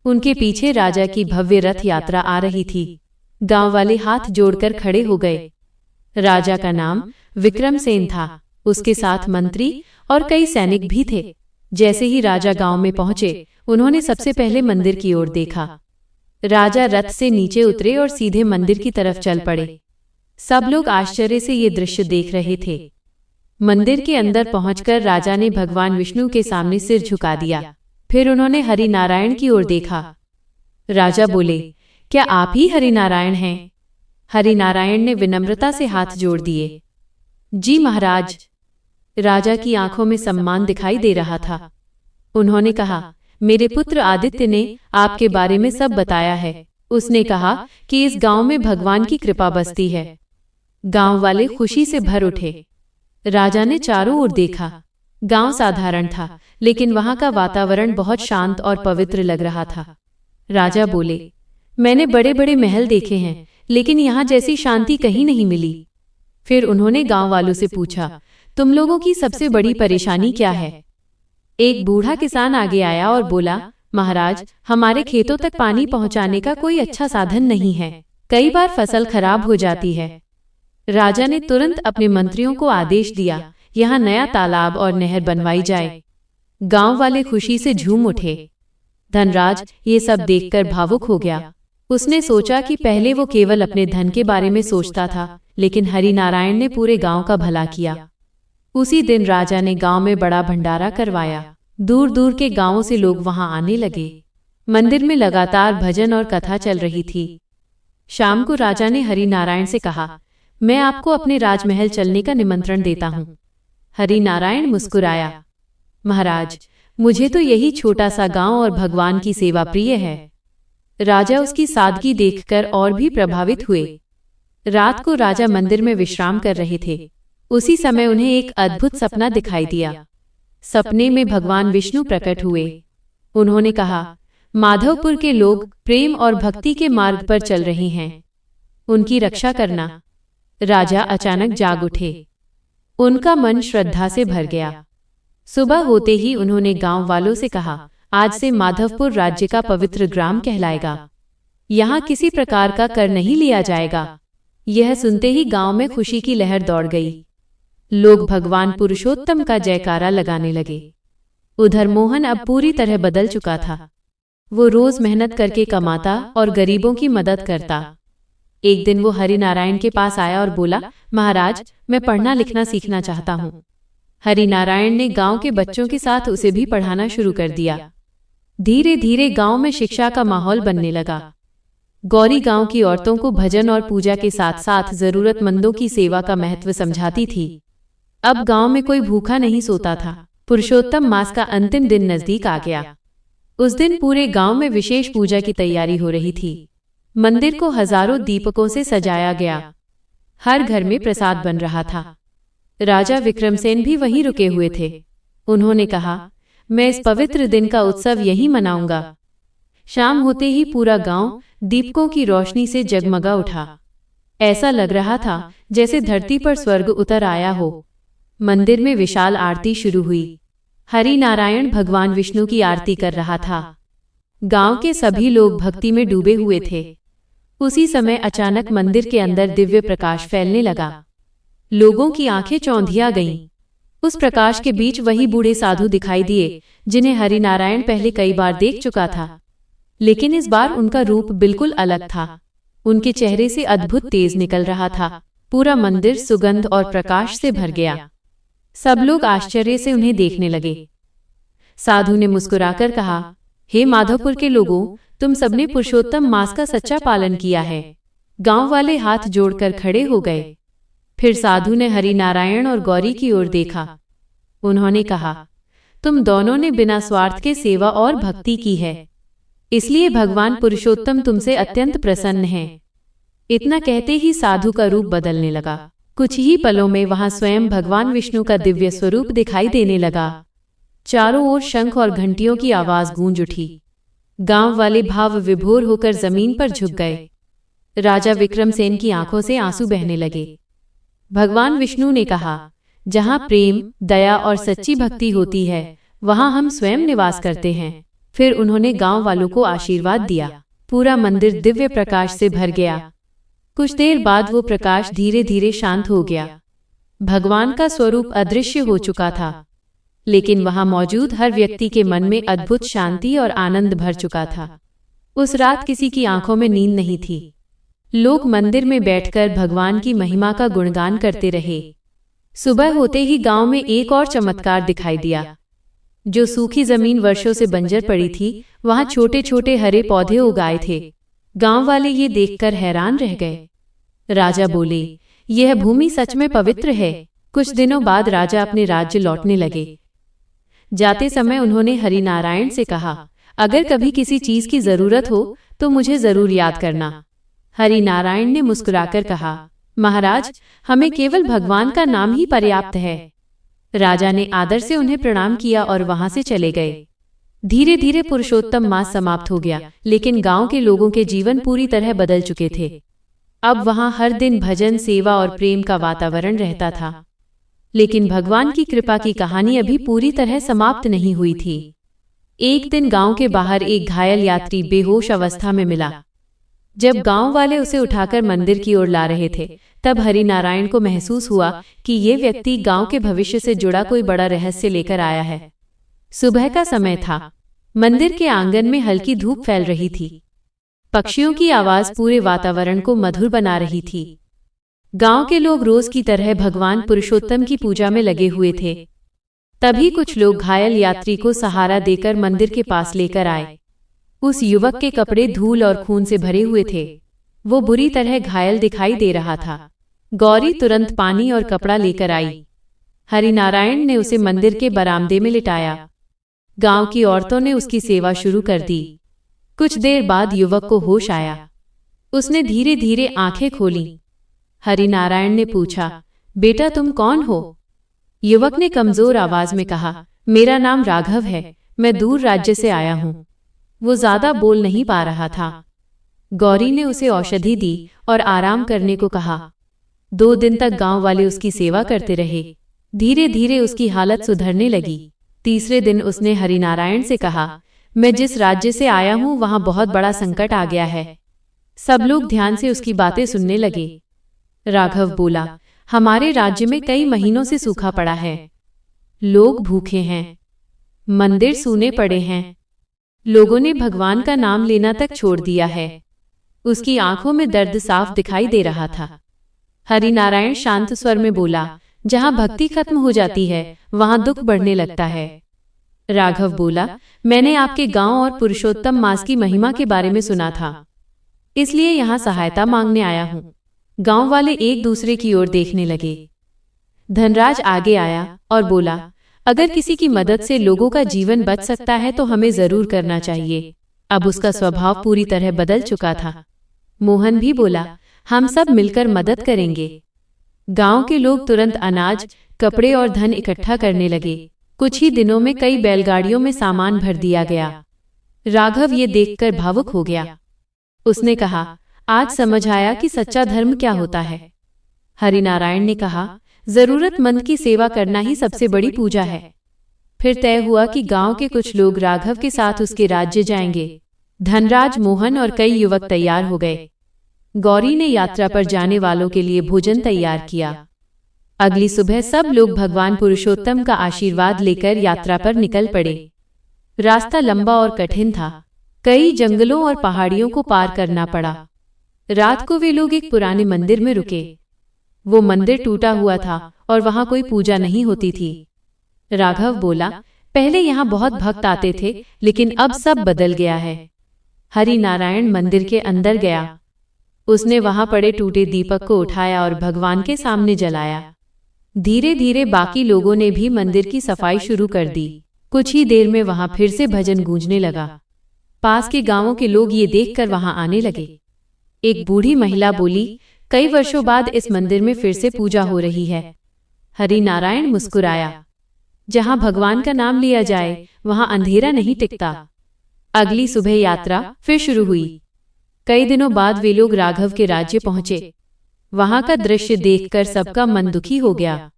उनके पीछे राजा की भव्य रथ यात्रा आ रही थी। गांव वाले हाथ जोड़कर खड़े हो गए। राजा का नाम विक्रमसेन था। उसके साथ मंत्री और कई सैनिक भी थे। जैसे ही राजा गांव में पहुंचे, उन्होंने सबसे पहले मंदिर की ओर देखा। राजा रथ से नीचे उतरे और सीधे मंदिर की तरफ चल पड़े। सब लोग आश्चर्य से ये दृश्य देख रहे थे। मंदिर के अंदर पहुंचकर राजा ने भगवान विष्णु के सामने सिर झुका दिया। फिर उन्होंने हरि नारायण की ओर देखा। राजा बोले, क्या आप ही हरिनारायण हैं? हरिनारायण ने विनम्रता से हाथ जोड़ दिए। जी महाराज। राजा की आंखों में सम्मान दिखाई दे रहा था। उन्होंने कहा, मेरे पुत्र आदित्य ने आपके बारे में सब बताया है। उसने कहा कि इस गांव में भगवान की कृपा बसती है। गांव वाले खुशी से भर उठे। राजा ने चारों ओर देखा। गांव साधारण था, लेकिन वहां का वातावरण बहुत शांत और पवित्र लग रहा था। राजा बोले, मैंने बड़े बड़े महल देखे हैं, लेकिन यहाँ जैसी शांति कहीं नहीं मिली। फिर उन्होंने गांव वालों से पूछा, तुम लोगों की सबसे बड़ी परेशानी क्या है? एक बूढ़ा किसान आगे आया और बोला, महाराज, हमारे खेतों तक पानी पहुंचाने का कोई अच्छा साधन नहीं है। कई बार फसल खराब हो जाती है। राजा ने तुरंत अपने मंत्रियों को आदेश दिया, यहाँ नया तालाब और नहर बनवाई जाए। गांव वाले खुशी से झूम उठे। धनराज ये सब देखकर भावुक हो गया। उसने सोचा कि पहले वो केवल अपने धन के बारे में सोचता था, लेकिन हरिनारायण ने पूरे गांव का भला किया। उसी दिन राजा ने गांव में बड़ा भंडारा करवाया। दूर दूर के गांवों से लोग वहां आने लगे। मंदिर में लगातार भजन और कथा चल रही थी। शाम को राजा ने हरिनारायण से कहा, मैं आपको अपने राजमहल चलने का निमंत्रण देता हूँ। हरिनारायण मुस्कुराया, महाराज, मुझे तो यही छोटा सा गांव और भगवान की सेवा प्रिय है। राजा उसकी सादगी देखकर और भी प्रभावित हुए। रात को राजा मंदिर में विश्राम कर रहे थे। उसी समय उन्हें एक अद्भुत सपना दिखाई दिया। सपने में भगवान विष्णु प्रकट हुए। उन्होंने कहा, माधवपुर के लोग प्रेम और भक्ति के मार्ग पर चल रहे हैं, उनकी रक्षा करना। राजा अचानक जाग उठे। उनका मन श्रद्धा से भर गया। सुबह होते ही उन्होंने गांव वालों से कहा, आज से माधवपुर राज्य का पवित्र ग्राम कहलाएगा। यहाँ किसी प्रकार का कर नहीं लिया जाएगा। यह सुनते ही गांव में खुशी की लहर दौड़ गई। लोग भगवान पुरुषोत्तम का जयकारा लगाने लगे। उधर मोहन अब पूरी तरह बदल चुका था। वो रोज मेहनत करके कमाता और गरीबों की मदद करता। एक दिन वो हरिनारायण के पास आया और बोला, महाराज, मैं पढ़ना लिखना सीखना चाहता हूँ। हरिनारायण ने गांव के बच्चों के साथ उसे भी पढ़ाना शुरू कर दिया। धीरे धीरे गांव में शिक्षा का माहौल बनने लगा। गौरी गांव की औरतों को भजन और पूजा के साथ साथ जरूरतमंदों की सेवा का महत्व समझाती थी। अब गांव में कोई भूखा नहीं सोता था। पुरुषोत्तम मास का अंतिम दिन नजदीक आ गया। उस दिन पूरे गांव में विशेष पूजा की तैयारी हो रही थी। मंदिर को हजारों दीपकों से सजाया गया। हर घर में प्रसाद बन रहा था। राजा विक्रमसेन भी वहीं रुके हुए थे। उन्होंने कहा, मैं इस पवित्र दिन का उत्सव यहीं मनाऊंगा। शाम होते ही पूरा गांव दीपकों की रोशनी से जगमगा उठा। ऐसा लग रहा था जैसे धरती पर स्वर्ग उतर आया हो। मंदिर में विशाल आरती शुरू हुई। हरिनारायण भगवान विष्णु की आरती कर रहा था। गांव के सभी लोग भक्ति में डूबे हुए थे। उसी समय अचानक मंदिर के अंदर दिव्य प्रकाश फैलने लगा। लोगों की आंखें चौंधिया गईं। उस प्रकाश के बीच वही बूढ़े साधु दिखाई दिए जिन्हें हरिनारायण पहले कई बार देख चुका था, लेकिन इस बार उनका रूप बिल्कुल अलग था। उनके चेहरे से अद्भुत तेज निकल रहा था। पूरा मंदिर सुगंध और प्रकाश से भर गया। सब लोग आश्चर्य से उन्हें देखने लगे। साधु ने मुस्कुराकर कहा, हे माधवपुर के लोगों, तुम सबने पुरुषोत्तम मास का सच्चा पालन किया है। गांव वाले हाथ जोड़कर खड़े हो गए। फिर साधु ने हरिनारायण और गौरी की ओर देखा। उन्होंने कहा, तुम दोनों ने बिना स्वार्थ के सेवा और भक्ति की है, इसलिए भगवान पुरुषोत्तम तुमसे अत्यंत प्रसन्न हैं। इतना कहते ही साधु का रूप बदलने लगा। कुछ ही पलों में वहां स्वयं भगवान विष्णु का दिव्य स्वरूप दिखाई देने लगा। चारों ओर शंख और घंटियों की आवाज गूंज उठी। गांव वाले भाव विभोर होकर जमीन पर झुक गए। राजा विक्रमसेन की आंखों से आंसू बहने लगे। भगवान विष्णु ने कहा, जहां प्रेम, दया और सच्ची भक्ति होती है, वहां हम स्वयं निवास करते हैं। फिर उन्होंने गांव वालों को आशीर्वाद दिया। पूरा मंदिर दिव्य प्रकाश से भर गया। कुछ देर बाद वो प्रकाश धीरे धीरे शांत हो गया। भगवान का स्वरूप अदृश्य हो चुका था, लेकिन वहां मौजूद हर व्यक्ति के मन में अद्भुत शांति और आनंद भर चुका था। उस रात किसी की आंखों में नींद नहीं थी। लोग मंदिर में बैठकर भगवान की महिमा का गुणगान करते रहे। सुबह होते ही गांव में एक और चमत्कार दिखाई दिया। जो सूखी जमीन वर्षों से बंजर पड़ी थी, वहां छोटे छोटे हरे पौधे उगाए थे। गांव वाले ये देखकर हैरान रह गए। राजा बोले, यह भूमि सच में पवित्र है। कुछ दिनों बाद राजा अपने राज्य लौटने लगे। जाते समय उन्होंने हरिनारायण से कहा, अगर कभी किसी चीज की जरूरत हो तो मुझे जरूर याद करना। हरिनारायण ने मुस्कुराकर कहा, महाराज, हमें केवल भगवान का नाम ही पर्याप्त है। राजा ने आदर से उन्हें प्रणाम किया और वहां से चले गए। धीरे धीरे पुरुषोत्तम मास समाप्त हो गया, लेकिन गांव के लोगों के जीवन पूरी तरह बदल चुके थे। अब वहां हर दिन भजन, सेवा और प्रेम का वातावरण रहता था। लेकिन भगवान की कृपा की कहानी अभी पूरी तरह समाप्त नहीं हुई थी। एक दिन गांव के बाहर एक घायल यात्री बेहोश अवस्था में मिला। जब गांव वाले उसे उठाकर मंदिर की ओर ला रहे थे, तब हरिनारायण को महसूस हुआ कि ये व्यक्ति गांव के भविष्य से जुड़ा कोई बड़ा रहस्य लेकर आया है। सुबह का समय था। मंदिर के आंगन में हल्की धूप फैल रही थी। पक्षियों की आवाज पूरे वातावरण को मधुर बना रही थी। गांव के लोग रोज की तरह भगवान पुरुषोत्तम की पूजा में लगे हुए थे। तभी कुछ लोग घायल यात्री को सहारा देकर मंदिर के पास लेकर आए। उस युवक के कपड़े धूल और खून से भरे हुए थे। वो बुरी तरह घायल दिखाई दे रहा था। गौरी तुरंत पानी और कपड़ा लेकर आई। हरिनारायण ने उसे मंदिर के बरामदे में लिटाया। गांव की औरतों ने उसकी सेवा शुरू कर दी। कुछ देर बाद युवक को होश आया। उसने धीरे धीरे आंखें खोलीं। हरिनारायण ने पूछा, बेटा तुम कौन हो? युवक ने कमजोर आवाज में कहा, मेरा नाम राघव है, मैं दूर राज्य से आया हूं। वो ज्यादा बोल नहीं पा रहा था। गौरी ने उसे औषधि दी और आराम करने को कहा। 2 दिन तक गांव वाले उसकी सेवा करते रहे। धीरे धीरे उसकी हालत सुधरने लगी। तीसरे दिन उसने हरिनारायण से कहा, मैं जिस राज्य से आया हूं वहां बहुत बड़ा संकट आ गया है। सब लोग ध्यान से उसकी बातें सुनने लगे। राघव बोला, हमारे राज्य में कई महीनों से सूखा पड़ा है। लोग भूखे हैं, मंदिर सूने पड़े हैं, लोगों ने भगवान का नाम लेना तक छोड़ दिया है। उसकी आंखों में दर्द साफ दिखाई दे रहा था। हरिनारायण शांत स्वर में बोला, जहां भक्ति खत्म हो जाती है वहां दुख बढ़ने लगता है। राघव बोला, मैंने आपके गांव और पुरुषोत्तम मास की महिमा के बारे में सुना था, इसलिए यहाँ सहायता मांगने आया हूँ। गांव वाले एक दूसरे की ओर देखने लगे। धनराज आगे आया और बोला, अगर किसी की मदद से लोगों का जीवन बच सकता है तो हमें जरूर करना चाहिए। अब उसका स्वभाव पूरी तरह बदल चुका था। मोहन भी बोला, हम सब मिलकर मदद करेंगे। गांव के लोग तुरंत अनाज, कपड़े और धन इकट्ठा करने लगे। कुछ ही दिनों में कई बैलगाड़ियों में सामान भर दिया गया। राघव ये देखकर भावुक हो गया। उसने कहा, आज समझ आया कि सच्चा धर्म क्या होता है। हरिनारायण ने कहा, जरूरतमंद की सेवा करना ही सबसे बड़ी पूजा है। फिर तय हुआ कि गांव के कुछ लोग राघव के साथ उसके राज्य जाएंगे। धनराज, मोहन और कई युवक तैयार हो गए। गौरी ने यात्रा पर जाने वालों के लिए भोजन तैयार किया। अगली सुबह सब लोग भगवान पुरुषोत्तम का आशीर्वाद लेकर यात्रा पर निकल पड़े। रास्ता लंबा और कठिन था। कई जंगलों और पहाड़ियों को पार करना पड़ा। रात को वे लोग एक पुराने मंदिर में रुके। वो मंदिर टूटा हुआ था और वहां कोई पूजा नहीं होती थी। राघव बोला, पहले यहाँ बहुत भक्त आते थे, लेकिन अब सब बदल गया है। हरिनारायण मंदिर के अंदर गया। उसने वहां पड़े टूटे दीपक को उठाया और भगवान के सामने जलाया। धीरे धीरे बाकी लोगों ने भी मंदिर की सफाई शुरू कर दी। कुछ ही देर में वहां फिर से भजन गूंजने लगा। पास के गांवों के लोग ये देखकर वहां आने लगे। एक बूढ़ी महिला बोली, कई वर्षों बाद इस मंदिर में फिर से पूजा हो रही है। हरिनारायण मुस्कुराया। जहां भगवान का नाम लिया जाए वहां अंधेरा नहीं टिकता। अगली सुबह यात्रा फिर शुरू हुई। कई दिनों बाद वे लोग राघव के राज्य पहुंचे। वहां का दृश्य देखकर सबका मन दुखी हो गया।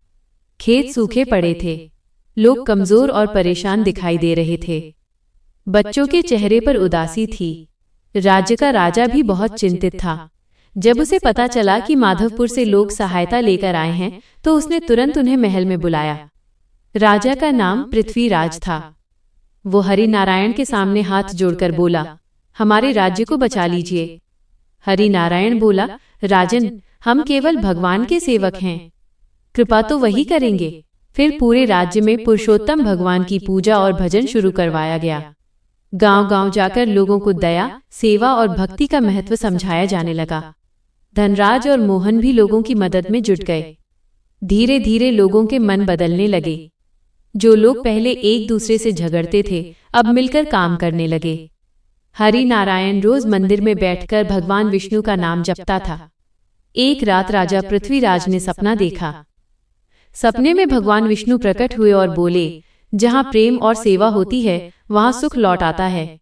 खेत सूखे पड़े थे। लोग कमजोर और परेशान दिखाई दे रहे थे। बच्चों के चेहरे पर उदासी थी। राज्य का राजा भी बहुत चिंतित था। जब उसे पता चला कि माधवपुर से लोग सहायता लेकर आए हैं, तो उसने तुरंत उन्हें महल में बुलाया। राजा का नाम पृथ्वीराज था। वो हरिनारायण के सामने हाथ जोड़कर बोला, हमारे राज्य को बचा लीजिए। हरिनारायण बोला, राजन, हम केवल भगवान के सेवक हैं, कृपा तो वही करेंगे। फिर पूरे राज्य में पुरुषोत्तम भगवान की पूजा और भजन शुरू करवाया गया। गांव-गांव जाकर लोगों को दया, सेवा और भक्ति का महत्व समझाया जाने लगा। धनराज और मोहन भी लोगों की मदद में जुट गए। धीरे धीरे लोगों के मन बदलने लगे। जो लोग पहले एक दूसरे से झगड़ते थे, अब मिलकर काम करने लगे। हरि नारायण रोज मंदिर में बैठकर भगवान विष्णु का नाम जपता था। एक रात राजा पृथ्वीराज ने सपना देखा। सपने में भगवान विष्णु प्रकट हुए और बोले, जहाँ प्रेम और सेवा होती है वहाँ सुख लौट आता है।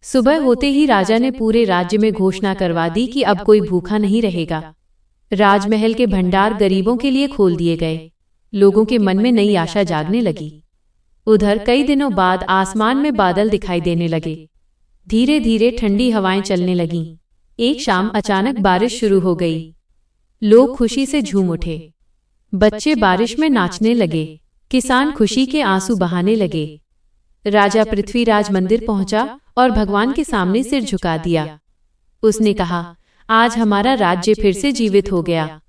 सुबह होते ही राजा ने पूरे राज्य में घोषणा करवा दी कि अब कोई भूखा नहीं रहेगा। राजमहल के भंडार गरीबों के लिए खोल दिए गए। लोगों के मन में नई आशा जागने लगी। उधर कई दिनों बाद आसमान में बादल दिखाई देने लगे। धीरे धीरे ठंडी हवाएं चलने लगीं। एक शाम अचानक बारिश शुरू हो गई। लोग खुशी से झूम उठे। बच्चे बारिश में नाचने लगे। किसान खुशी के आंसू बहाने लगे। राजा पृथ्वीराज मंदिर पहुंचा और भगवान के सामने सिर झुका दिया। उसने कहा, आज हमारा राज्य फिर से जीवित हो गया।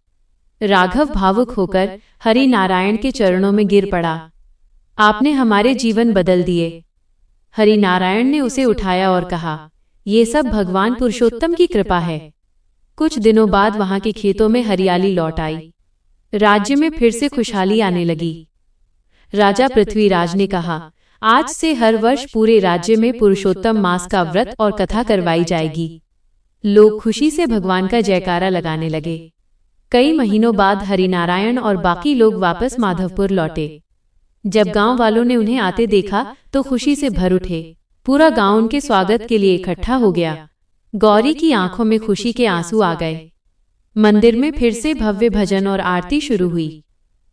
राघव भावुक होकर हरि नारायण के चरणों में गिर पड़ा। आपने हमारे जीवन बदल दिए। हरि नारायण ने उसे उठाया और कहा, ये सब भगवान पुरुषोत्तम की कृपा है। कुछ दिनों बाद वहां के खेतों में हरियाली लौट आई। राज्य में फिर से खुशहाली आने लगी। राजा पृथ्वीराज ने कहा, आज से हर वर्ष पूरे राज्य में पुरुषोत्तम मास का व्रत और कथा करवाई जाएगी। लोग खुशी से भगवान का जयकारा लगाने लगे। कई महीनों बाद हरिनारायण और बाकी लोग वापस माधवपुर लौटे। जब गांव वालों ने उन्हें आते देखा तो खुशी से भर उठे। पूरा गांव उनके स्वागत के लिए इकट्ठा हो गया। गौरी की आंखों में खुशी के आंसू आ गए। मंदिर में फिर से भव्य भजन और आरती शुरू हुई।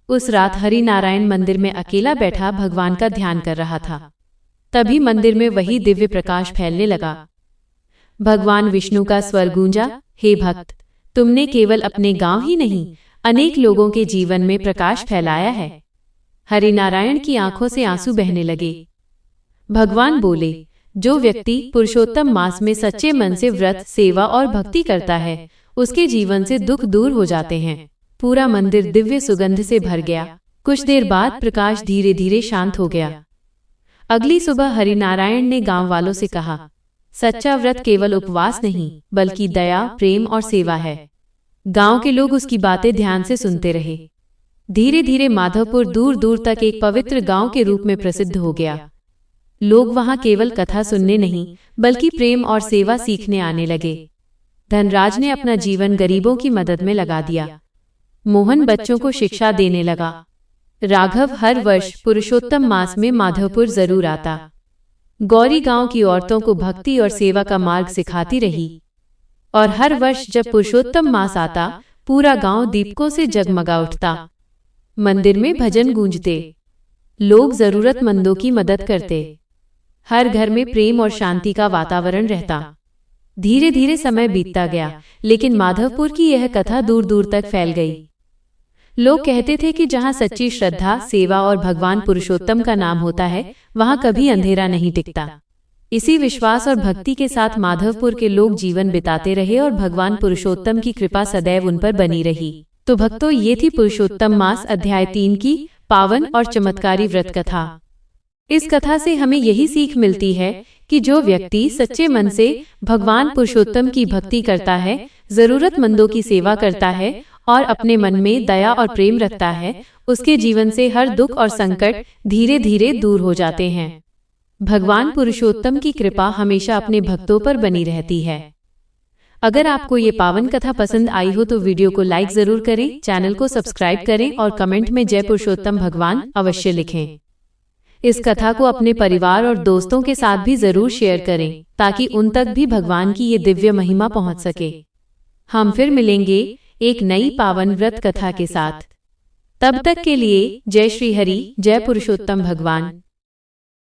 उस रात हरिनारायण मंदिर में अकेला बैठा भगवान का ध्यान कर रहा था। तभी मंदिर में वही दिव्य प्रकाश फैलने लगा। भगवान विष्णु का स्वर गूंजा, हे भक्त, तुमने केवल अपने गांव ही नहीं, अनेक लोगों के जीवन में प्रकाश फैलाया है। हरिनारायण की आंखों से आंसू बहने लगे। भगवान बोले, जो व्यक्ति पुरुषोत्तम मास में सच्चे मन से व्रत, सेवा और भक्ति करता है, उसके जीवन से दुख दूर हो जाते हैं। पूरा मंदिर दिव्य सुगंध से भर गया। कुछ देर बाद प्रकाश धीरे धीरे शांत हो गया। अगली सुबह हरिनारायण ने गांव वालों से कहा, सच्चा व्रत केवल उपवास नहीं, बल्कि दया, प्रेम और सेवा है। गांव के लोग उसकी बातें ध्यान से सुनते रहे। धीरे धीरे माधवपुर दूर दूर तक एक पवित्र गांव के रूप में प्रसिद्ध हो गया। लोग वहां केवल कथा सुनने नहीं, बल्कि प्रेम और सेवा सीखने आने लगे। धनराज ने अपना जीवन गरीबों की मदद में लगा दिया। मोहन बच्चों को शिक्षा देने लगा। राघव हर वर्ष पुरुषोत्तम मास में माधवपुर जरूर आता। गौरी गांव की औरतों को भक्ति और सेवा का मार्ग सिखाती रही। और हर वर्ष जब पुरुषोत्तम मास आता, पूरा गांव दीपकों से जगमगा उठता। मंदिर में भजन गूंजते। लोग जरूरतमंदों की मदद करते। हर घर में प्रेम और शांति का वातावरण रहता। धीरे धीरे समय बीतता गया, लेकिन माधवपुर की यह कथा दूर दूर तक फैल गई। लोग कहते थे कि जहाँ सच्ची श्रद्धा, सेवा और भगवान पुरुषोत्तम का नाम होता है, वहाँ कभी अंधेरा नहीं टिकता। इसी विश्वास और भक्ति के साथ माधवपुर के लोग जीवन बिताते रहे और भगवान पुरुषोत्तम की कृपा सदैव उन पर बनी रही। तो भक्तों, ये थी पुरुषोत्तम मास अध्याय 3 की पावन और चमत्कारी व्रत कथा। इस कथा से हमें यही सीख मिलती है कि जो व्यक्ति सच्चे मन से भगवान पुरुषोत्तम की भक्ति करता है, जरूरतमंदों की सेवा करता है और अपने मन में दया और प्रेम रखता है, उसके जीवन से हर दुख और संकट धीरे धीरे दूर हो जाते हैं। भगवान पुरुषोत्तम की कृपा हमेशा अपने भक्तों पर बनी रहती है। अगर आपको ये पावन कथा पसंद आई हो तो वीडियो को लाइक जरूर करें, चैनल को सब्सक्राइब करें और कमेंट में जय पुरुषोत्तम भगवान अवश्य लिखें। इस कथा को अपने परिवार और दोस्तों के साथ भी जरूर शेयर करें, ताकि उन तक भी भगवान की ये दिव्य महिमा पहुंच सके। हम फिर मिलेंगे एक नई पावन व्रत कथा के साथ। तब तक के लिए जय श्री हरि, जय पुरुषोत्तम भगवान।